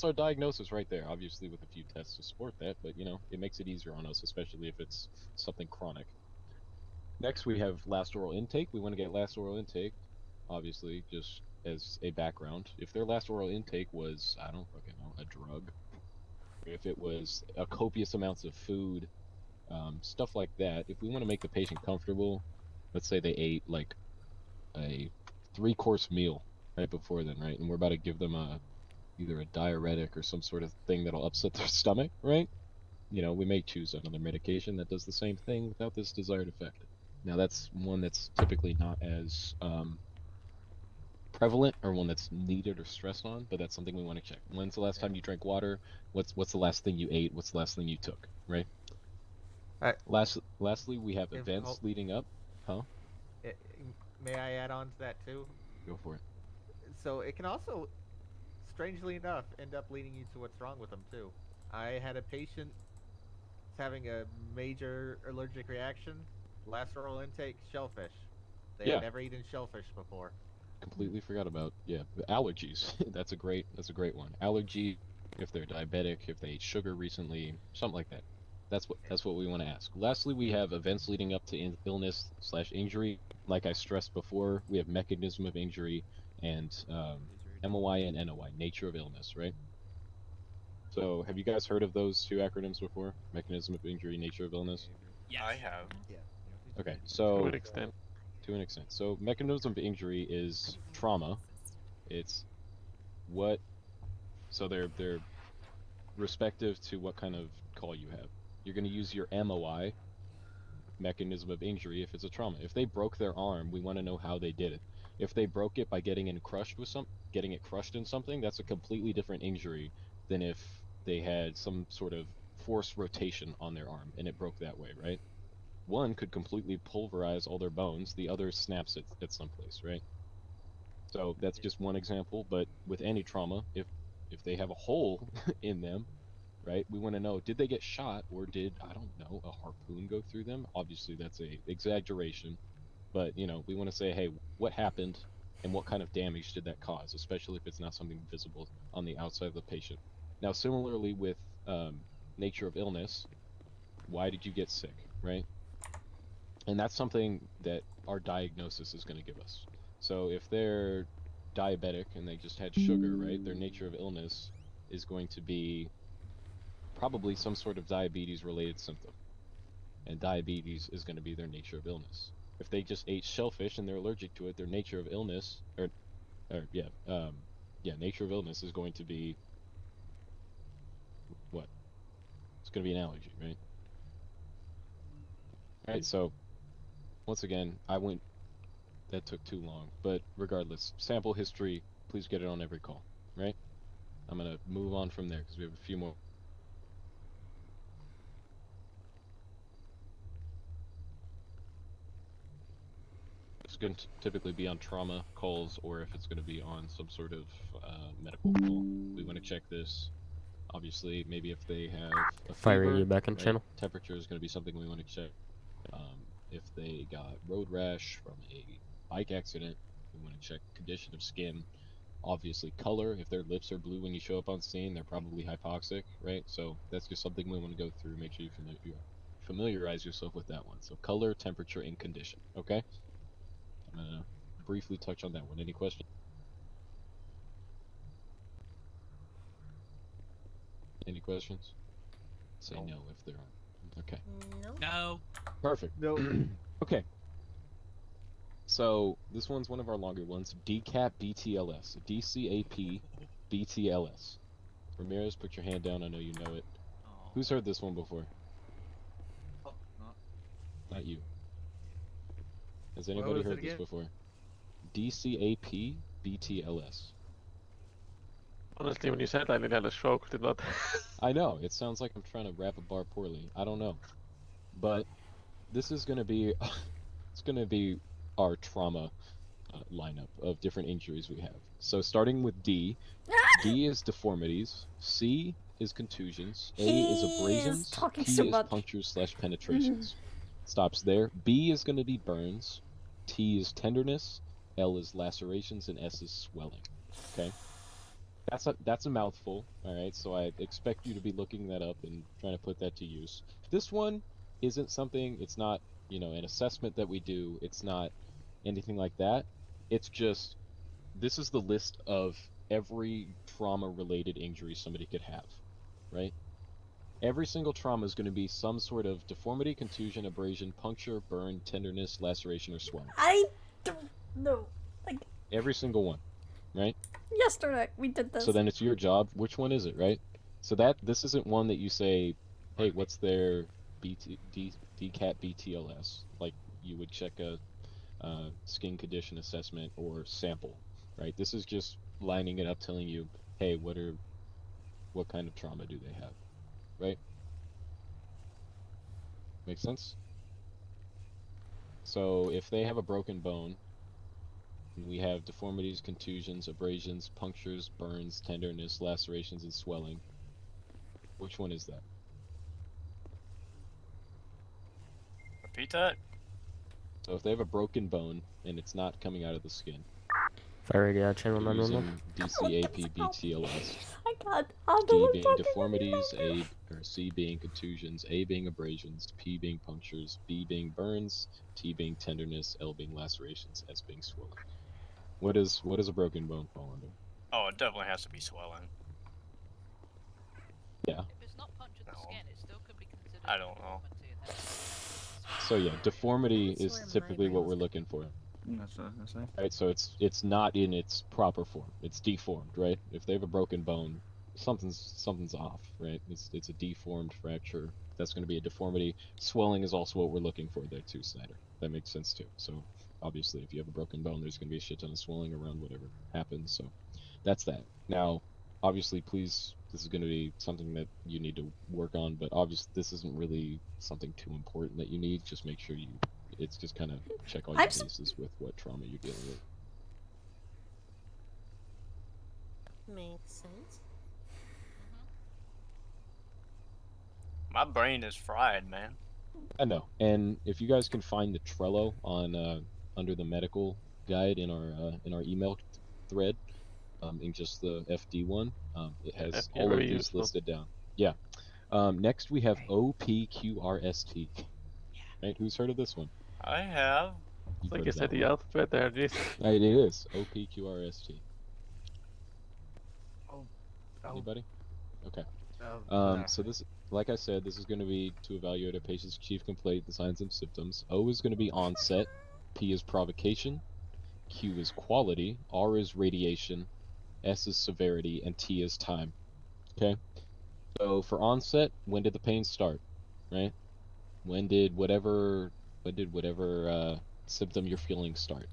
our diagnosis right there. Obviously with a few tests to support that, but it makes it easier on us, especially if it's something chronic. Next, we have last oral intake. We want to get last oral intake, obviously, just as a background. If their last oral intake was, I don't fucking know, a drug, if it was a copious amounts of food, stuff like that, if we want to make the patient comfortable, let's say they ate like a 3-course meal right before then, right? And we're about to give them either a diuretic or some sort of thing that'll upset their stomach, right? We may choose another medication that does the same thing without this desired effect. Now that's one that's typically not as prevalent or one that's needed or stressed on, but that's something we want to check. When's the last time you drank water? What's the last thing you ate? What's the last thing you took? Right. Lastly, we have events leading up. Huh? May I add on to that too? Go for it. So it can also, strangely enough, end up leading you to what's wrong with them too. I had a patient having a major allergic reaction. Last oral intake, shellfish. They had never eaten shellfish before. Completely forgot about allergies. That's a great one. Allergy, if they're diabetic, if they ate sugar recently, something like that. That's what we want to ask. Lastly, we have events leading up to illness/injury. Like I stressed before, we have mechanism of injury and MOI and NOI, nature of illness, right? So have you guys heard of those two acronyms before? Mechanism of injury, nature of illness? Yes. I have. Yeah. Okay, so To an extent. To an extent. So mechanism of injury is trauma. It's what, so they're respective to what kind of call you have. You're going to use your MOI, mechanism of injury, if it's a trauma. If they broke their arm, we want to know how they did it. If they broke it by getting it crushed in something, that's a completely different injury than if they had some sort of forced rotation on their arm and it broke that way, right? One could completely pulverize all their bones, the other snaps it at some place, right? So that's just one example, but with any trauma, if they have a hole in them, right, we want to know, did they get shot or did, I don't know, a harpoon go through them? Obviously that's a exaggeration, but we want to say, hey, what happened and what kind of damage did that cause, especially if it's not something visible on the outside of the patient. Now similarly with nature of illness, why did you get sick, right? And that's something that our diagnosis is going to give us. So if they're diabetic and they just had sugar, right, their nature of illness is going to be probably some sort of diabetes-related symptom, and diabetes is going to be their nature of illness. If they just ate shellfish and they're allergic to it, their nature of illness, nature of illness is going to be what? It's going to be an allergy, right? Alright, so once again, that took too long, but regardless, sample history, please get it on every call, right? I'm going to move on from there because we have a few more. It's going to typically be on trauma calls, or if it's going to be on some sort of medical call. We want to check this. Obviously, maybe if they have a Fire fever, you back on right? channel. Temperature is going to be something we want to check. If they got road rash from a bike accident, we want to check condition of skin. Obviously, color. If their lips are blue when you show up on scene, they're probably hypoxic, right? So that's just something we want to go through. Make sure you familiarize yourself with that one. So color, temperature, and condition. Okay. I'm gonna briefly touch on that one. Any questions? Any questions? Say no if there are. Okay. No. Perfect. No. Okay. So this one's one of our longer ones. DCAP BTLS. DCAP BTLS. Ramirez, put your hand down. I know you know it. Who's heard this one before? Not you. Has anybody was it heard this again? before? DCAP BTLS. Honestly, when you said that, I nearly had a stroke, did not. I know, it sounds like I'm trying to wrap a bar poorly. I don't know. But this is going to be it's going to be our trauma lineup of different injuries we have. So starting with D. D is deformities. C is contusions. A is abrasions. talking P so is much. punctures / penetrations. Stops there. B is going to be burns. T is tenderness. L is lacerations, and S is swelling. Okay? That's a mouthful, alright? So I expect you to be looking that up and trying to put that to use. This one isn't something, it's not, an assessment that we do. It's not anything like that. It's just, this is the list of every trauma-related injury somebody could have, right? Every single trauma is going to be some sort of deformity, contusion, abrasion, puncture, burn, tenderness, laceration, or swelling. I don't know. Like, Every single one, right? yesterday we did this. So then it's your job. Which one is it, right? So this isn't one that you say, hey, what's their DCAT BTLS? Like you would check a skin condition assessment or sample, right? This is just lining it up, telling you, hey, what kind of trauma do they have, right? Make sense? So if they have a broken bone, we have deformities, contusions, abrasions, punctures, burns, tenderness, lacerations, and swelling. Which one is that? Repeat that? So if they have a broken bone and it's not coming out of the skin, Fire radio channel you're 911. using DCAP BTLS. I got D being deformities, C being contusions, A being abrasions, P being punctures, B being burns, T being tenderness, L being lacerations, S being swelling. What does a broken bone fall under? Oh, it definitely has to be swelling. Yeah. If it's not punctured the skin, it still could be considered. I don't know. So yeah, deformity is typically what we're looking for. That's what I was gonna say. Right, so it's not in its proper form. It's deformed, right? If they have a broken bone, something's off, right? It's a deformed fracture. That's going to be a deformity. Swelling is also what we're looking for there too, Snyder. That makes sense too. So obviously, if you have a broken bone, there's going to be a shit ton of swelling around whatever happens. So that's that. Now, obviously, please, this is going to be something that you need to work on. But obviously, this isn't really something too important that you need. Just make sure it's just kind of check all your bases with what trauma you're dealing with. Makes sense. My brain is fried, man. I know. And if you guys can find the Trello on under the medical guide in our email thread, in just the FD one, it has FD all of very these useful. listed down. Yeah. Next we have OPQRST. Right? Who's heard of this one? I have. You've Like heard you of said, that the one. alphabet there, jeez. It is OPQRST. Oh. Anybody? Okay. No. So this, like I said, this is going to be to evaluate a patient's chief complaint, the signs and symptoms. O is going to be onset, P is provocation, Q is quality, R is radiation, S is severity, and T is time. Okay? So for onset, when did the pain start? Right? When did whatever symptom you're feeling start?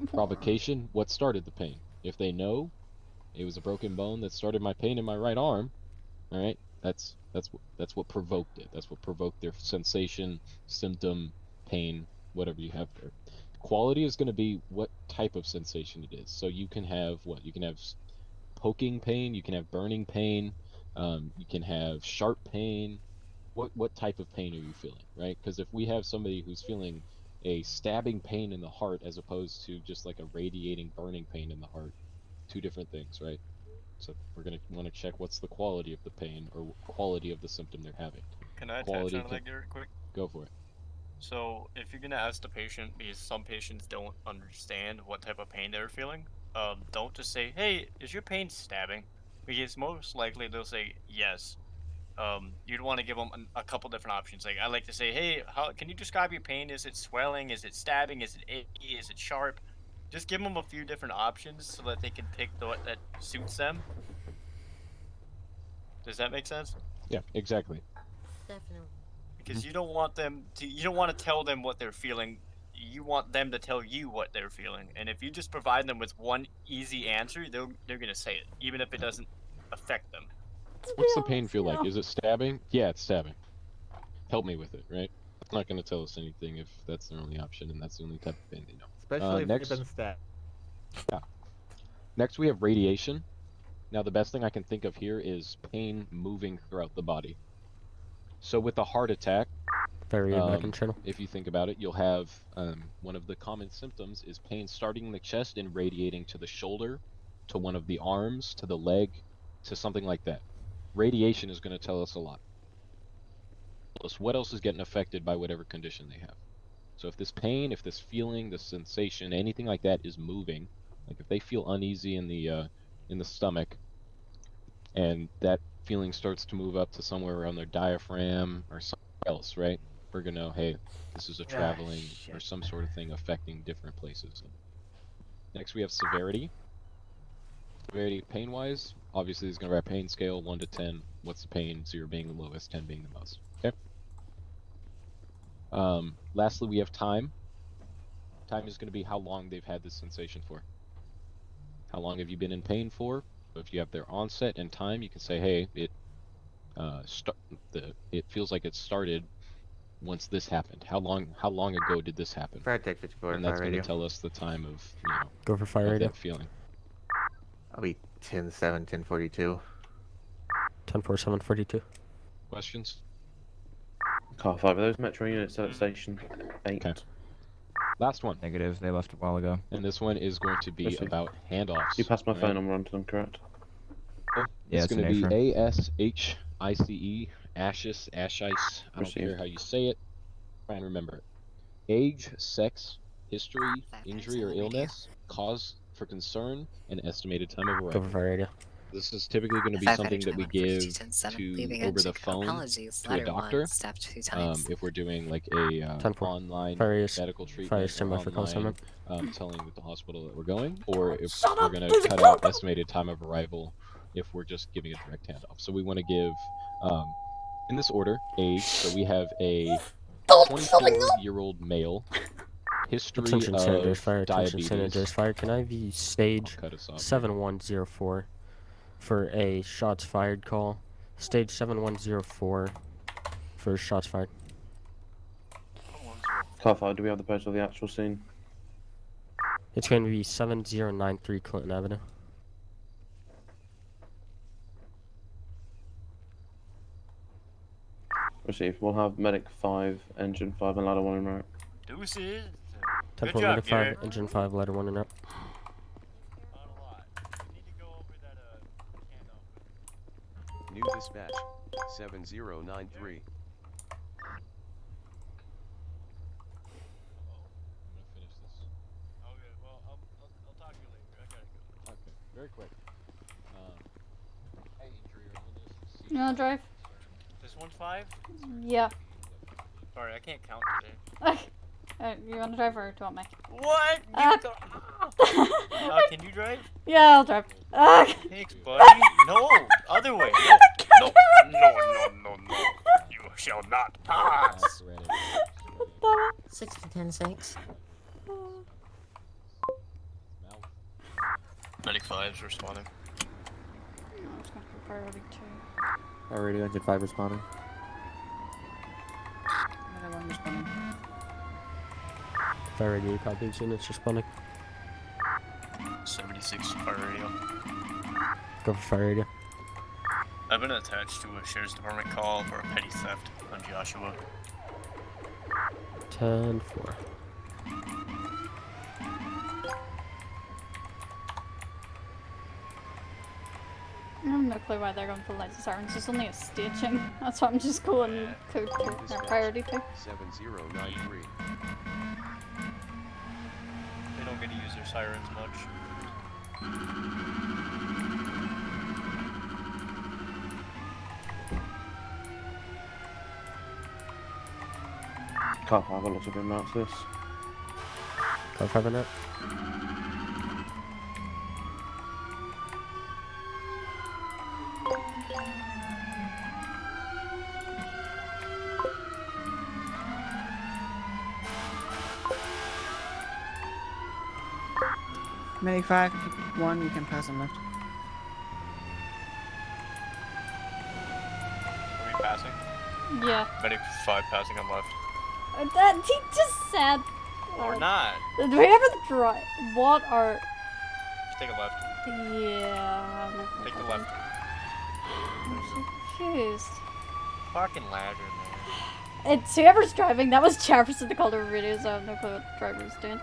Provocation, what started the pain? If they know it was a broken bone that started my pain in my right arm, all right, that's what provoked it. That's what provoked their sensation, symptom, pain, whatever you have there. Quality is going to be what type of sensation it is. So you can have what? You can have poking pain, you can have burning pain, you can have sharp pain. What type of pain are you feeling, right? Because if we have somebody who's feeling a stabbing pain in the heart as opposed to just like a radiating burning pain in the heart, two different things, right? So we're going to want to check what's the quality of the pain or quality of the symptom they're having. Can I Quality touch on that, Garrett, quick? Go for it. So, if you're gonna ask the patient, because some patients don't understand what type of pain they're feeling, don't just say, "Hey, is your pain stabbing?" Because most likely they'll say yes. You'd want to give them a couple different options. Like I like to say, "Hey, how can you describe your pain? Is it swelling? Is it stabbing? Is it achy? Is it sharp?" Just give them a few different options so that they can pick what that suits them. Does that make sense? Yeah, exactly. Definitely. Because you don't want to tell them what they're feeling. You want them to tell you what they're feeling. And if you just provide them with one easy answer, they're gonna say it, even if it doesn't affect them. What's the pain feel like? Is it stabbing? Yeah, it's stabbing. Help me with it, right? It's not going to tell us anything if that's their only option and that's the only type of pain they know. Especially if next, they've been stabbed. Yeah. Next we have radiation. Now the best thing I can think of here is pain moving throughout the body. So with a heart attack, if you think about it, you'll have one of the common symptoms is pain starting in the chest and radiating to the shoulder, to one of the arms, to the leg, to something like that. Radiation is going to tell us a lot. Plus, what else is getting affected by whatever condition they have. So if this pain, if this feeling, this sensation, anything like that is moving, like if they feel uneasy in the stomach, and that feeling starts to move up to somewhere around their diaphragm or something else, right? We're gonna know, hey, this is a traveling or some sort of thing affecting different places. Next, we have severity. Severity pain-wise, obviously it's gonna be a pain scale 1 to 10. What's the pain? 0 being the lowest, 10 being the most. Okay. Lastly, we have time. Time is going to be how long they've had this sensation for. How long have you been in pain for? So if you have their onset and time, you can say, hey, it feels like it started once this happened. How long ago did this happen? And that's going to tell us the time of Go for fire radio. that feeling. I'll be 10-7, 10-42. 10-4, 7-42. Questions? Car 5 of those metro units at station 8. Okay. Last one. Negative. They left a while ago. And this one is going to be about handoffs. You passed my phone number on to them, correct? Yeah, it's going to be ASHICE, Ashice. I don't care how you say it. Try and remember it. Age, sex, history, injury or illness, cause for concern, and estimated time of arrival. Go for fire radio. This is typically going to be something that we give to over the phone to a doctor. If we're doing like a online medical treatment, or online, telling the hospital that we're going, or if we're going to cut out estimated time of arrival if we're just giving a direct handoff. So we want to give, in this order, age. So we have a 24-year-old male. History Attention of Senators, fire. diabetes. Attention Senators, fire. Can I be stage 7104 for a shots fired call? Stage 7104 for shots fired. Car 5, do we have the page of the actual scene? It's going to be 7093 Clinton Avenue. Receive. We'll have medic 5, engine 5, and ladder 1 en route. Deuces. 10 Good job, medic 5, Garrett. engine 5, ladder 1 en route. New dispatch 7093. Okay, very quick. You wanna drive? This one's 5? Yeah. Sorry, I can't count today. You wanna drive or do you want me? What? Can you drive? Yeah, I'll drive. Thanks, buddy. No, other way. No, no. You shall not pass. 6 to 10, 6. Medic 5's responding. I'm just gonna put priority 2. Already engine 5 responding. Another one responding. Fire radio copies units responding. 76 fire radio. Go for fire radio. I've been attached to a sheriff's department call for a petty theft on Joshua. 10-4. I have no clue why they're going for lights and sirens. It's only a staging. That's why I'm just going code 2, or priority 2. 7093. They don't get to use their sirens much. Can't have a lot of amounts this. Go for it. Medic 5, if you want, you can pass on left. Are we passing? Yeah. Medic 5 passing on left. That he just said. Or not. Do we have a drive? What are? Just take a left. Yeah. Take the left. I'm so confused. Fucking ladder, man. It's whoever's driving. That was Jefferson the Calder radio, so I have no clue what the driver's doing.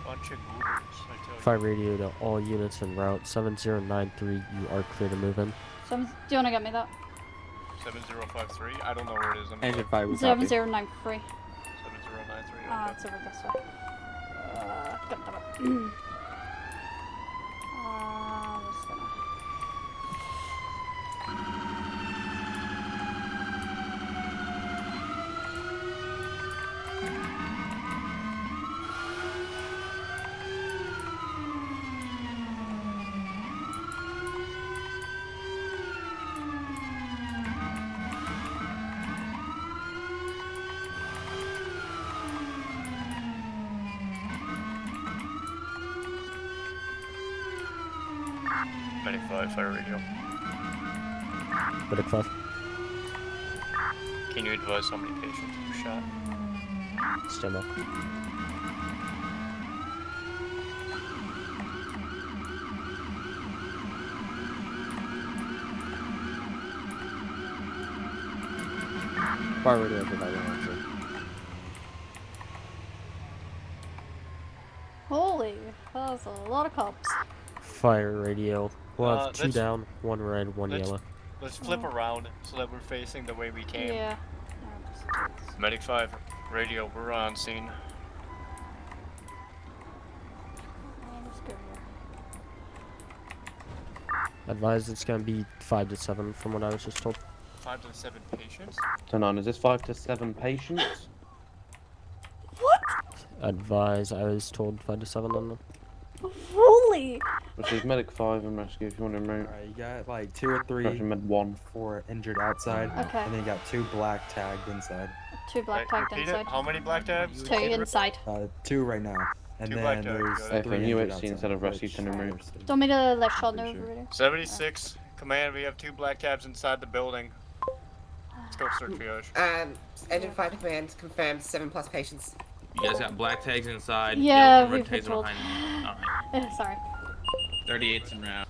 Bunch of goobers, I tell you. Fire radio to all units en route 7093. You are clear to move in. So, do you want to get me that? 7053? I don't know where it is. Engine 5 we copy. 7093. 7093. Ah, it's over this way. Goddammit. I'm just gonna... Medic 5, fire radio. Medic 5. Can you advise how many patients were shot? Stand by. Fire radio engine 5 answer. Holy, that was a lot of cops. Fire radio. We'll have 2 let's- down, 1 red, 1 yellow. Let's flip around so that we're facing the way we came. Yeah. Medic 5, radio, we're on scene. Let's go here. Advise it's gonna be 5 to 7 from what I was just told. 5 to 7 patients? So 9, is this 5 to 7 patients? Advise, I was told 5 to 7 on them. Holy! Which is medic 5 and rescue if you want to move. Alright, you got like 2 or 3 Russian med 1. 4 injured outside, Okay. and then you got 2 black tagged inside. 2 black tagged Repeat it. inside. How many black tabs? 2 inside. 2 right now, and 2 black then tags, there's got it. 3 If injured UHC outside. instead of rescue, which send them I route. understood. Do you want me to let Sean know over there? 76, command, we have 2 black tabs inside the building. Let's go search triage. Engine 5 to command confirmed 7+ patients. You guys got black tags inside. Yeah, yellow and we've red been tags told. behind. Alright. Sorry. 38's en route.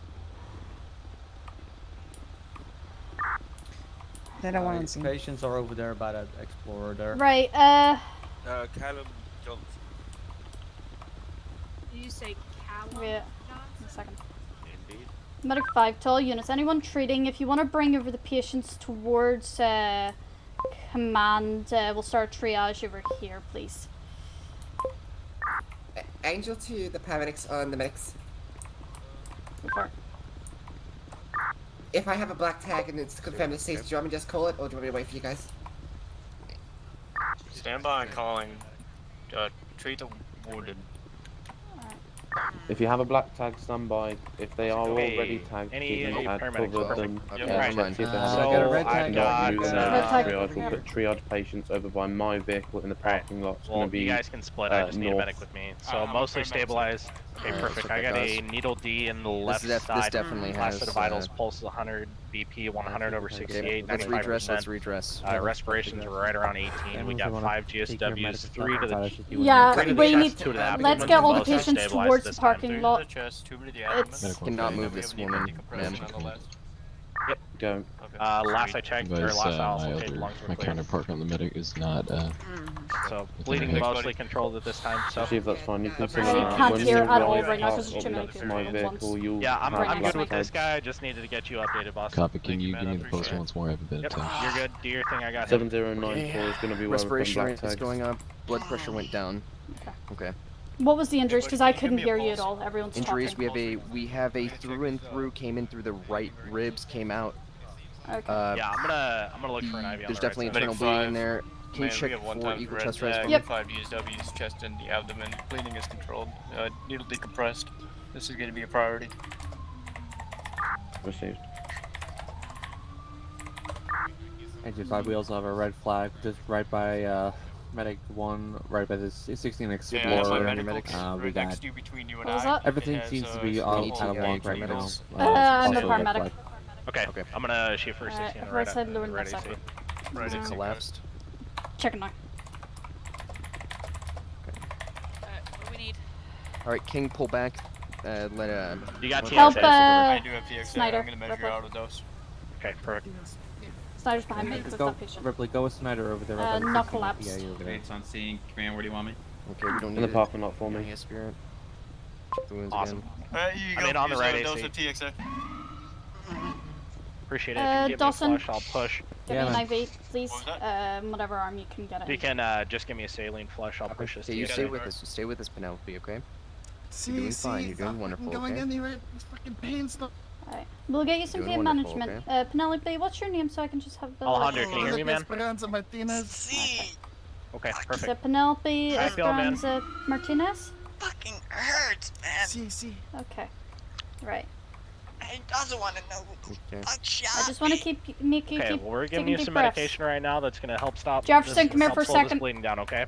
They don't want to see. Patients are over there by that explorer there. Right, Callum Johnson. Did you say Callum? Yeah. Johnson? a second. Indeed. Medic 5, to all units. Anyone treating, if you want to bring over the patients towards command, we'll start triage over here, please. Angel to the paramedics on the medics. Go for it. If I have a black tag and it's confirmed it's safe, do you want me to just call it, or do you want me to wait for you guys? Stand by and calling. Treat the wounded. If you have a black tag, stand by. If they are Okay, already tagged, any keep them tagged, paramedics? cover them. Okay. Yeah, Right. check see if they have So, a red tag. not moving Red out tag. triage. We'll put triage patients over by my vehicle in the parking lot. It's Well, going to be you guys can split. I just need a north. medic with me. So mostly stabilized. Okay, perfect. I got a needle D in the left side. This definitely has. Last vitals, pulse 100, BP 100 over 68, Let's 95%. redress. Let's redress. Respirations are right around 18. We got 5 GSWs, 3 to the Yeah, 3 to the we chest, need. 2 to the abdomen. Let's get all the Mostly patients stabilized towards the this time. parking lot. Medical Cannot okay. move this woman, ma'am. Yep. Go. Last I checked, or Advice, last I my also paid other, lungs were my clear. counterpart on the medic is not. So bleeding okay. mostly controlled at this time. So See if that's fine. You can see I can't hear at all right now because there's too many people my at vehicle. once. You'll yeah, I'm have good black with this tags. guy. I just needed to get you updated, boss. Copy. Can you give me the post once more? I haven't been Yep, attacked. you're good. Do your thing. I got him. 7094 is going to be where Respiration black rate is tags. going up. Blood pressure went down. Okay. What was the injuries? Because I couldn't hear you at all. Everyone's Injuries. talking. We have a through and through. Came in through the right ribs. Came out. Okay. Yeah, I'm gonna look for an IV on There's the definitely right side. internal bleeding in there. Can you Man, check we have one for time equal red chest tag, raise? Yep. 5 USWs, chest and the abdomen. Bleeding is controlled. Needle decompressed. This is going to be a priority. Received. Engine 5, we also have a red flag just right by medic 1, right by the 16 Yeah, Explorer. I have my medical We right got next to you between you and What was I. that? everything It seems has, to be some all holes out of in wonk the right now. needles. I'm the Also red paramedic. flag. Okay, I'm gonna shoot for 16 right right side, at lower ready left to side. see. Right It's at collapsed. Checking now. What do we need? All right, King, pull back. Let You got let- TXA. Help, I do have TXA. Snyder. I'm going to measure your auto dose. Okay, perfect. Snyder's behind me Let's with go, that patient. Ripley, go with Snyder over there. Not right by the 16 collapse. PIU over there. It's on scene. Command, where do you want me? Okay, we don't In need the it. parking lot for Give me. me a spirit. Check the wounds Awesome. again. Alright, you I go. mean, on the Use right auto dose AC. of TXA. Appreciate it. If you can give Dawson. me a flush, I'll push. Give Yeah, me man. an IV, please. What was Whatever arm you can get it You in. can just give me a saline flush. I'll push this. Okay, you TXA. stay with us. You stay with us, Penelope. Okay. You're doing fine. You're doing wonderful. Okay. anywhere. These fucking pain stuff. Alright. We'll get you some Doing pain wonderful, management. Penelope, what's your name so I can just have the... Alejandro, can you hear me, man? Esperanza Martinez. Okay, Is perfect. it Penelope How you feeling, man? Esperanza Martinez? Fucking hurts, man. See. Okay. Right. I doesn't want to know. Okay. Fuck shot. I just want to make you Okay, keep well, we're giving taking you deep some breaths. medication right now that's gonna help stop. Jefferson, this, come here help for a slow this second. bleeding down, okay?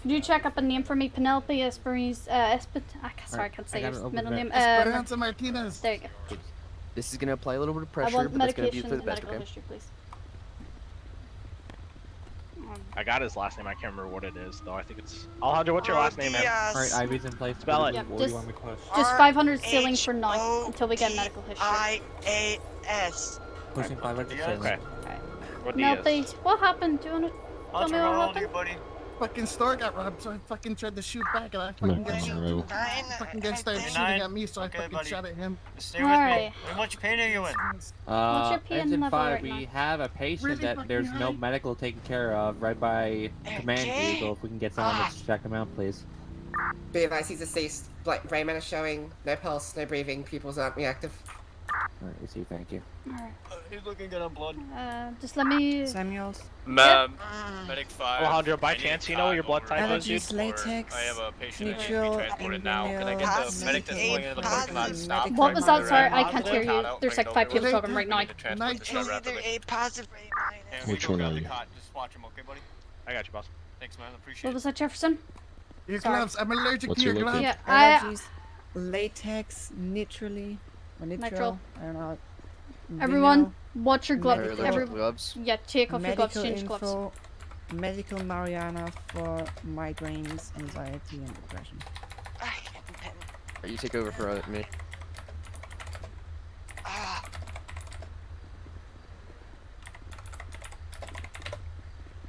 Could you check up a name for me? Penelope Esperanza... sorry, I can't say got your it over middle there. name. Esperanza Martinez. There you go. This is gonna apply a little bit of I pressure, want but that's gonna be medication for and the best. medical Okay. history, please. I got his last name. I can't remember what it is, though. I think it's Alejandro. What's your last name, man? All right, IV's in place. Spell it. Yeah, What do you want me to push? Just 500 ceiling for now until we get medical history. I-A-S. Pushing 500 Yeah. ceiling. Okay. What do Penelope, what happened? Do you want to tell Hunter, me how what old are you, happened? buddy? Fucking store got robbed, so I fucking tried to shoot back, and I I'm fucking not get Monroe. fucking guy started You're shooting nine? at me, so I Okay, fucking buddy. shot at him. Stay with me. Alright. How much pain are you in? What's your PN Engine level 5, right we now? have a patient Really that fucking there's no high? medical taken care of right by command Okay. vehicle. If we can get someone to check him out, please. Be advised, he's deceased. Brain matter showing, no pulse, no breathing, pupils aren't reactive. Alright, we see, thank you. Alright. He's looking good on blood. Just let me... Samuels. Medic 5. Alejandro, by I need chance, you know what your blood time type is, dude? Allergies, latex, I have a patient that needs to neutral, be transported now. Can I get Positive, the medic that's going into the parking lot positive, stop? medical What was that? Sorry, I Right. can't hear you. Out, There's bring like it 5 over people here. talking right now. We need to transport this guy It's either rapidly. A positive or A minus. And we Which go one grab are the you? cot. Just watch him, okay, buddy? I got you, boss. Thanks, man. Appreciate What it. was that, Jefferson? Your Sorry. gloves. I'm allergic What's to your your gloves. location? Yeah, Allergies, latex, neutrally, or Nitrile. neutral. I don't know. Everyone, watch your Very gloves. allergic gloves. Yeah, take off your gloves, Medical change gloves. info, medical marijuana for migraines, anxiety, and depression. I can't pen. Alright, you take over for me. Ah.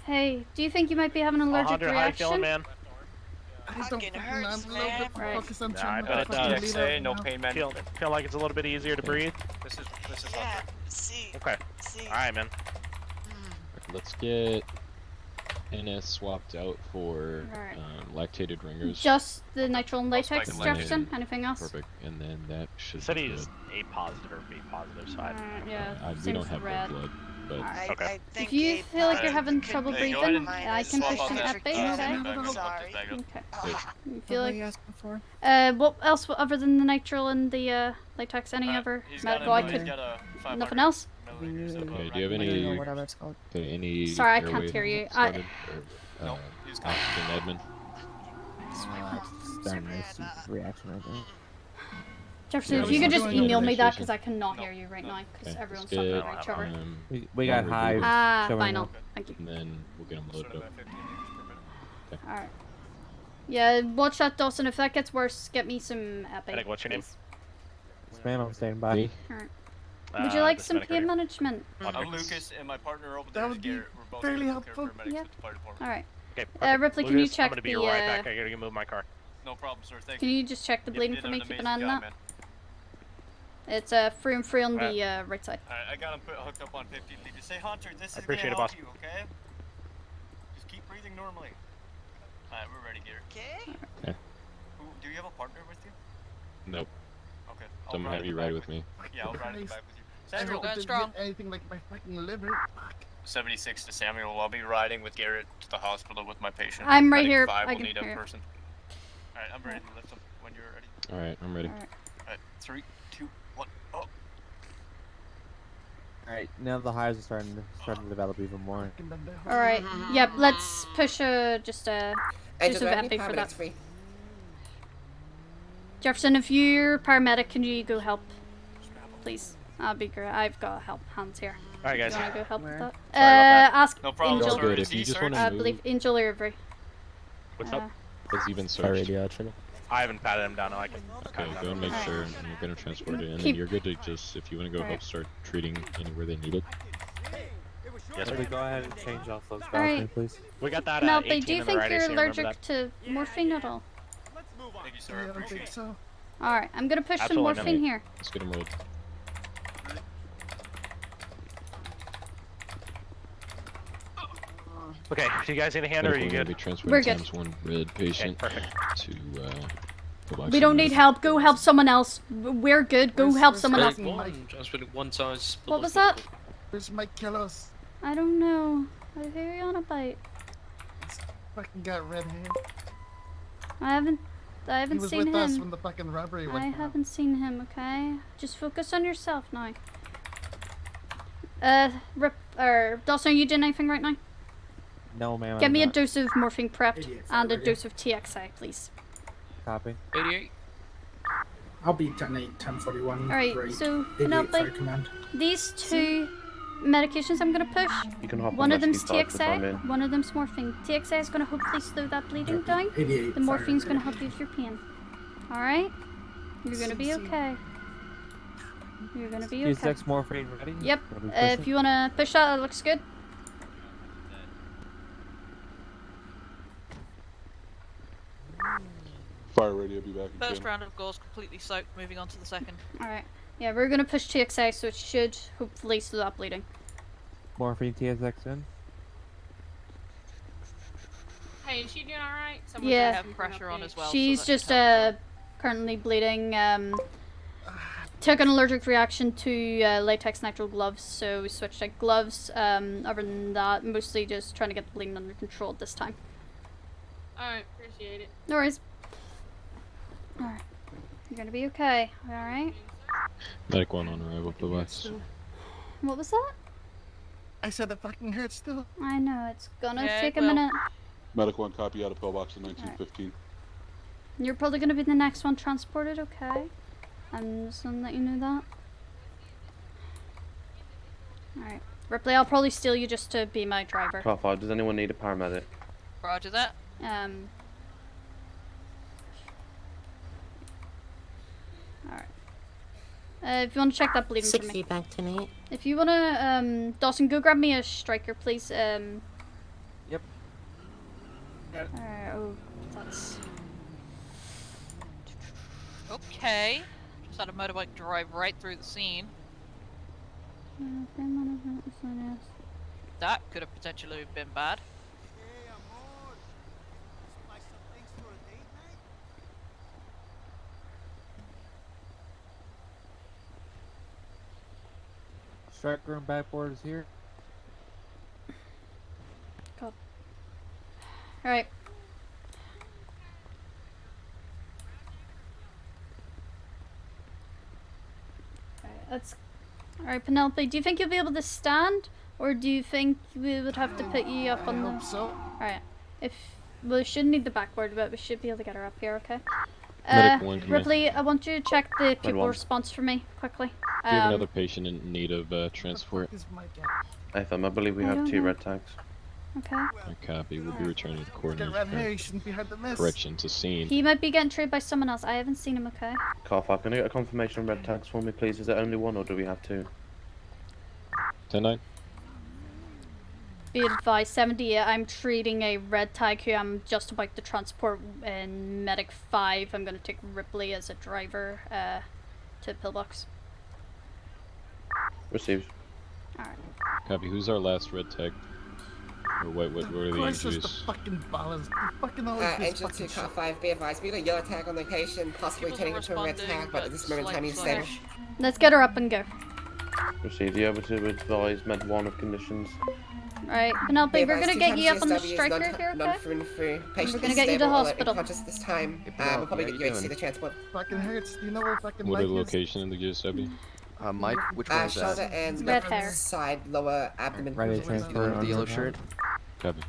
Hey, do you think you might be having an allergic Alejandro, how you reaction? feeling, man? fucking hurts, man. Nah, I bet it does. TXA, no pain Feel like it's a little bit easier to breathe? This is Yeah, see. Okay. Alright, man. Let's get NS swapped out for Alright. lactated ringers. Just the nitrile and latex, And Jefferson? then- Anything else? Perfect. And then that should He said be he's good. A positive or B positive, so I Yeah, we same don't for have red. red blood, but Okay. If you feel like you're having trouble Hey, go breathing, ahead and I can swap push out some that, epi, uh, okay? bag up, Sorry. bag up. Okay. You What feel were like... you asking for? What else other than the nitrile and the latex? Any other He's got medical I he's could... got a 500 Nothing else? milliliters of, okay. Do you have I don't know any? whatever it's called. Okay, any? Sorry, I can't airway hear you. started, or, Nope, he's oxygen admin. Starting to see reaction right now. Jefferson, Yeah, if we you could can just do another email me that, demonstration. because I cannot hear you right now, because Okay, everyone's let's talking get, to each other. We got Longer hives. breathing. Ah, showing final. up. Thank you. And then we'll get them loaded up. Alright. Yeah, watch that, Dawson. If that gets worse, get me some epi. Medic, what's your name? Yes, ma'am, I'm standing by. Me? Alright. Would you like this some medic right pain here. management? I'm Lucas, and my partner over That there is would be Garrett. We're both fairly care helpful. paramedics Yeah. with the fire department. Alright. Okay, perfect. Ripley, can you Lucas, check I'm gonna be the, right back. I gotta move my car. No problem, sir. Thank Can you. you just check the Yep, bleeding you for did me? an Keep an amazing eye on job, that. man. It's free and free on the right side. Alright, I got him hooked up on 50 liters. Say, Hunter, this is appreciate gonna it, help boss. you, okay? Just keep breathing normally. Alright, we're ready, Garrett. Okay. Okay. Do you have a partner with you? Nope. Okay. So I'm gonna have you ride with me. Yeah, I'll ride in the back with you. I Samuel, hope it didn't hit anything like my fucking liver. Fuck. 76 to Samuel. I'll be riding with Garrett to the hospital with my patient. I'm right Medic here. 5 I will can need a hear you. person. Alright, I'm ready to lift him when you're ready. All right, I'm ready. Alright, 3, 2, 1, oh. Alright, now the hives are starting to develop even more. Alright. Yep, let's push just Hey, just do a I have any epi for that. paramedics free? Jefferson, if you're paramedic, can you go help? Please. That'd be great. I've got help hands here. Alright, guys. Do you wanna go help with Where? that? Sorry about that. Ask No problem, Angel. All good. Is If you he just searched? want I to believe move, Angel or Avery. What's up? it's even Fire searched. radio channel. I haven't patted him down. I can. Okay, go and make sure, and we're gonna transport it, and then Keep- you're good to just, if you want to go help Alright. start treating anywhere they need it. Yes, Can we sir. go ahead and change off those Alright. balcony, please? We got that. Now, 18 do you in the think right you're AC, remember allergic to morphine at all? Thank you, sir. Yeah, I I don't appreciate think it. so. Alright, I'm gonna push some Absolutely not. morphine here. Let's get them rolled. Okay, so you guys need a hand or are you Medical will good? be transferring We're good. times 1 red patient perfect. to Covax We don't need unit. help. Go help someone else. We're good. Go help someone else. Transferring one size. What was that? Where's Mike Kellos? I don't know. I hear you on a bite. Fucking got red hair. I haven't He was seen with us him. when the fucking robbery went I down. haven't seen him, okay? Just focus on yourself now. Dawson, are you doing anything right now? No, ma'am. Get I'm me a not. dose of morphine prepped and a dose of TXI, please. Copy. 88. I'll be 10-8, 10-41. Alright, so Penelope, these two medications I'm gonna push, You can hop one on of them's rescue pod for the time TXI, being. one of them's morphine. TXI is gonna hopefully slow that bleeding down. 88, The morphine's gonna help you with your pain. Alright? You're gonna be okay. You're gonna be okay. T6 morphine ready? Yep. Wanna be pushing? If you wanna push that looks good. Fire radio, be back in First 10. round of goals completely soaked, moving on to the second. Alright. Yeah, we're gonna push TXI, so it should hopefully slow that bleeding. Morphine TSX in. Hey, is she doing alright? Yeah. Have pressure on as well. She's so that just should help as currently bleeding. Took an allergic reaction to latex nitrile gloves, so we switched out gloves. Other than that, mostly just trying to get the bleeding under control this time. well. Alright, appreciate it. No worries. Alright. You're gonna be okay, alright? Medic 1 on arrival, Covax. What was that? I said it fucking hurts still. I know, it's gonna Yeah, take it a will. minute. Medic 1, copy out of pillbox in 1915. You're probably gonna be the next one transported, okay? I'm just gonna let you know that. Alright. Ripley, I'll probably steal you just to be my driver. Car 5, does anyone need a paramedic? Roger that. Alright. If you want to check that bleeding for 60 me. back tonight. If you want to, Dawson, go grab me a striker, please. Yep. Oh, that's... Okay. Just had a motorbike drive right through the scene. That could have potentially been bad. Striker and backboard is here. Cool. Alright. Alright, Penelope, do you think you'll be able to stand? Or do you think we would have to put you up on the... hope so. Alright. We shouldn't need the backboard, but we should be able to get her up here, okay? Medic 1, come Ripley, I want you to check the pupil 1. response for me, quickly. Do you have another patient in need of transport? FM, I believe we I have don't 2 know. red tags. Okay. I copy. We'll be returning to the coordinates Red for hair, you shouldn't be hard to miss. correction to scene. He might be getting treated by someone else. I haven't seen him, okay? Car 5, can I get a confirmation on red tags for me, please? Is there only 1 or do we have 2? 10-9. Be advised, 78, I'm treating a red tag who I'm just about to transport in Medic 5. I'm going to take Ripley as a driver to Pillbox. Received. Alright. Copy. Who's our last red tag? Or what are the Christ, injuries? the fucking balance. Fucking always this Angel fucking 2, Car shit. 5, be advised, we got a yellow tag on location, possibly turning into a red tag, but at this moment in time he's stable. Let's get her up and go. Received. Are you able to advise Med 1 of conditions? Alright, Penelope, we're going to get you up on the striker here, okay? Through. We're going to get you to the hospital. Unconscious this time. We'll probably get you to the transport. Fucking hurts. You know where fucking What are the Mike is? location in the GSW? Mike, which one is Shoulder that? and Red left hair. side lower abdomen. Ready to transfer the yellow shirt? Copy.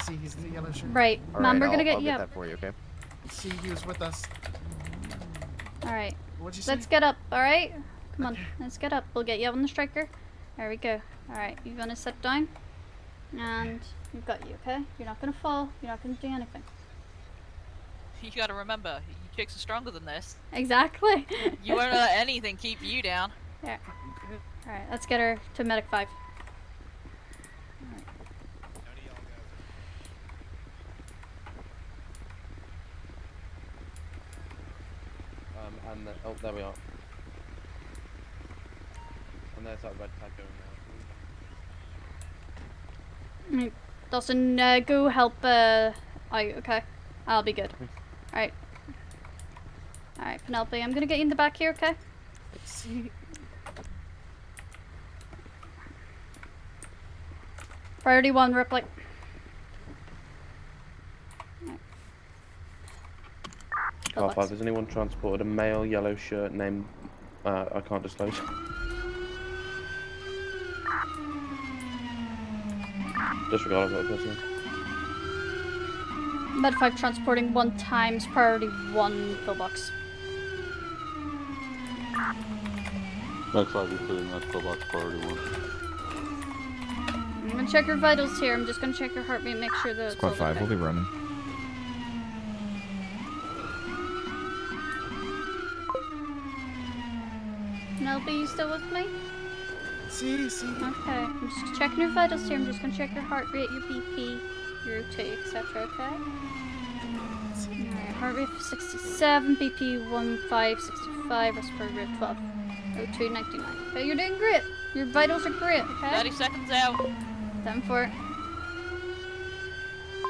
See, he's the yellow shirt. Right, Mom, we're going to get I'll you get up. that for you, okay? See, he was with us. Alright, What'd you say? let's get up, alright? Come on, let's get up. We'll get you up on the striker. There we go. Alright, you're going to sit down. And we've got you, okay? You're not going to fall. You're not going to do anything. You gotta remember, you chicks are stronger than this. Exactly. You won't let anything keep you down. Yeah. Alright, let's get her to Medic 5. Oh, there we are. And there's that red tag going now. Right. Dawson, go help out, okay? I'll be good. Alright. Alright, Penelope, I'm gonna get you in the back here, okay? See, Priority 1, Ripley. Car 5, has anyone transported a male yellow shirt named, I can't disclose. Disregard, I've got a person. Med 5 transporting 1 times, priority 1 pillbox. Med 5, you're clearing that pillbox priority 1. I'm gonna check your vitals here. I'm just gonna check your heartbeat, make sure that it's Squad all 5, okay. we'll be running. Penelope, you still with me? see. Okay, I'm just checking your vitals here. I'm just gonna check your heart rate, your BP, your O2, etc. Okay? Alright, heart rate 67, BP 1565, respiratory rate 12, O2 99. Okay, you're doing great. Your vitals are great, okay? 30 seconds out. 10-4.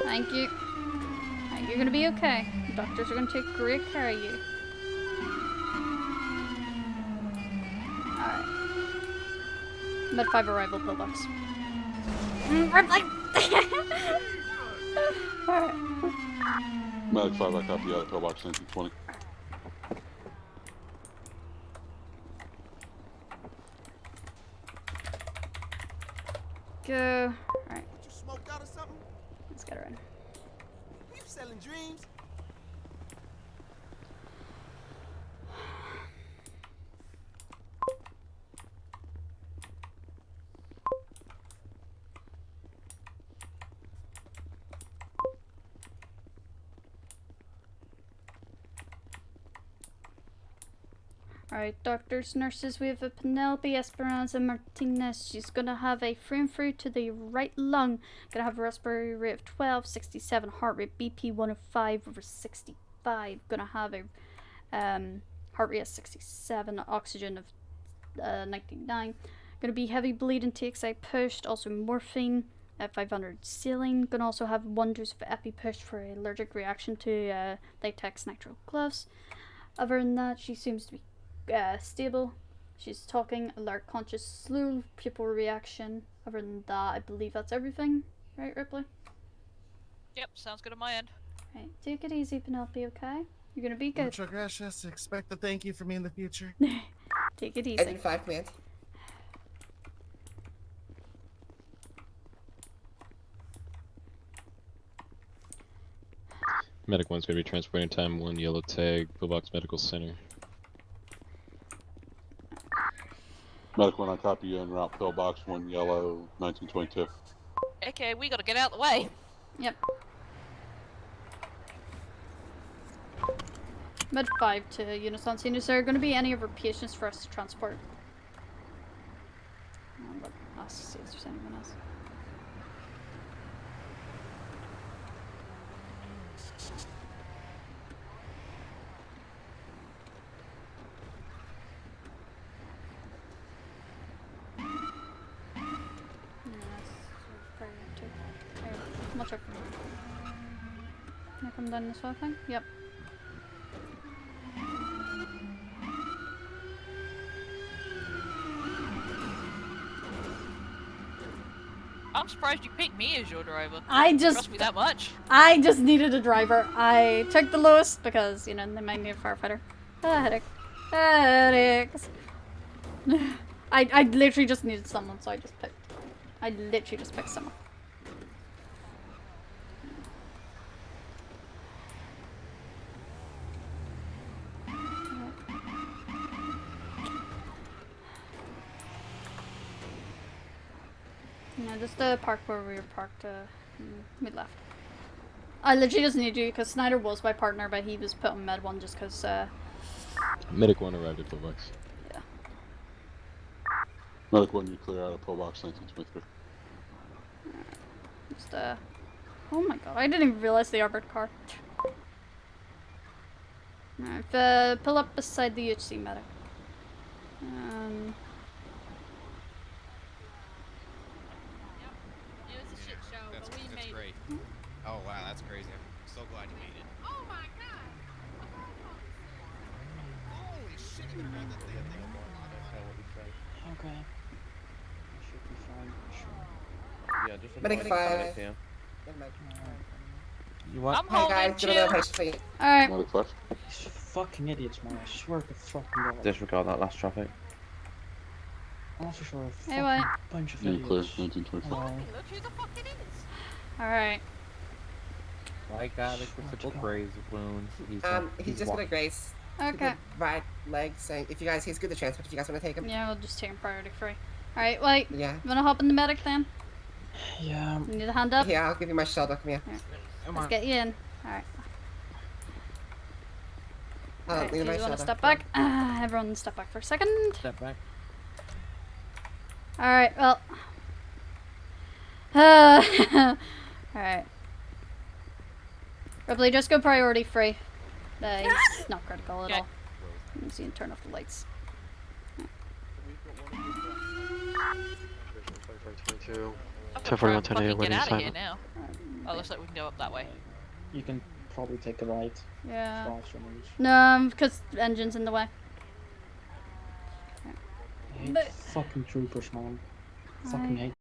Thank you. Alright, you're gonna be okay. The doctors are gonna take great care of you. Alright. Med 5 arrival pillbox. Ripley! Alright. Medic 5, I copy out of pillbox 1920. Go. Alright. You smoked out or something? Let's get her in. You selling dreams? Alright, doctors, nurses, we have a Penelope Esperanza Martinez. She's gonna have a free and through to the right lung. Gonna have a respiratory rate of 12, 67, heart rate BP 105 over 65. Gonna have a Heart rate of 67, oxygen of 99. Gonna be heavy bleeding, TXI pushed, also morphine at 500 saline. Gonna also have 1 dose of epi pushed for an allergic reaction to latex nitrile gloves. Other than that, she seems to be stable. She's talking, alert, conscious, slow pupil reaction. Other than that, I believe that's everything. Right, Ripley? Yep, sounds good on my end. Right, take it easy, Penelope, okay? You're gonna be good. Mucho gracias. Expect a thank you from me in the future. Take it easy. Engine 5 command. Medic 1's going to be transporting time 1 yellow tag, Pillbox Medical Center. Medic 1, I copy you en route pillbox 1 yellow 1922. Okay, we gotta get out of the way. Yep. Med 5 to Unison. Is there going to be any other patients for us to transport? But ask to see if there's anyone else. I'll check for you. Can I come down this way, I think? Yep. I'm surprised you picked me as your driver. I just trust me that much. I just needed a driver. I took the lowest because, you know, they might need a firefighter. Headache. Headaches. I literally just needed someone, so I literally just picked someone. Yeah, just the park where we were parked, mid left. I literally just need you because Snyder was my partner, but he was put on Med 1 just because, Medic 1 arrived at Pillbox. Yeah. Medic 1, you clear out of pillbox 1923. Just, oh my god, I didn't even realize the armored car. Alright, pull up beside the UHC medic. That's great. Oh wow, that's crazy. I'm so glad you made it. Oh my god! Holy shit, you could have had that thing going on. Okay. Should be fine, sure. Yeah, just Medic advise 5. panic here. You what? I'm Hey holding guys, give chill. another post for you. Alright. Medic 5. These fucking idiots, man. I swear to fucking God. Disregard that last traffic. I'm also sure a Hey, fucking what? bunch of You clear idiots. 1923. Look who the fuck it is. Alright. Like multiple graze wounds. He's just gonna grace. Okay. The right leg, saying if you guys, he's good to transport. If you guys want to take him. Yeah, we'll just take him priority free. Alright, wait. Yeah. You wanna hop in the medic then? Yeah. You need a hand up? Yeah, I'll give you my shoulder. Come here. Let's get you in. Alright. Alright, lean do my you wanna shoulder. step back? Everyone step back for a second. Step back. Alright, well. Alright. Ripley, just go priority free. He's not critical at all. You see, turn off the lights. I'm gonna fucking get out of here now. Oh, looks like we can go up that way. You can probably take a right. Yeah. Fast removes. No, because the engine's in the way. I hate fucking troopers, man. Fucking hate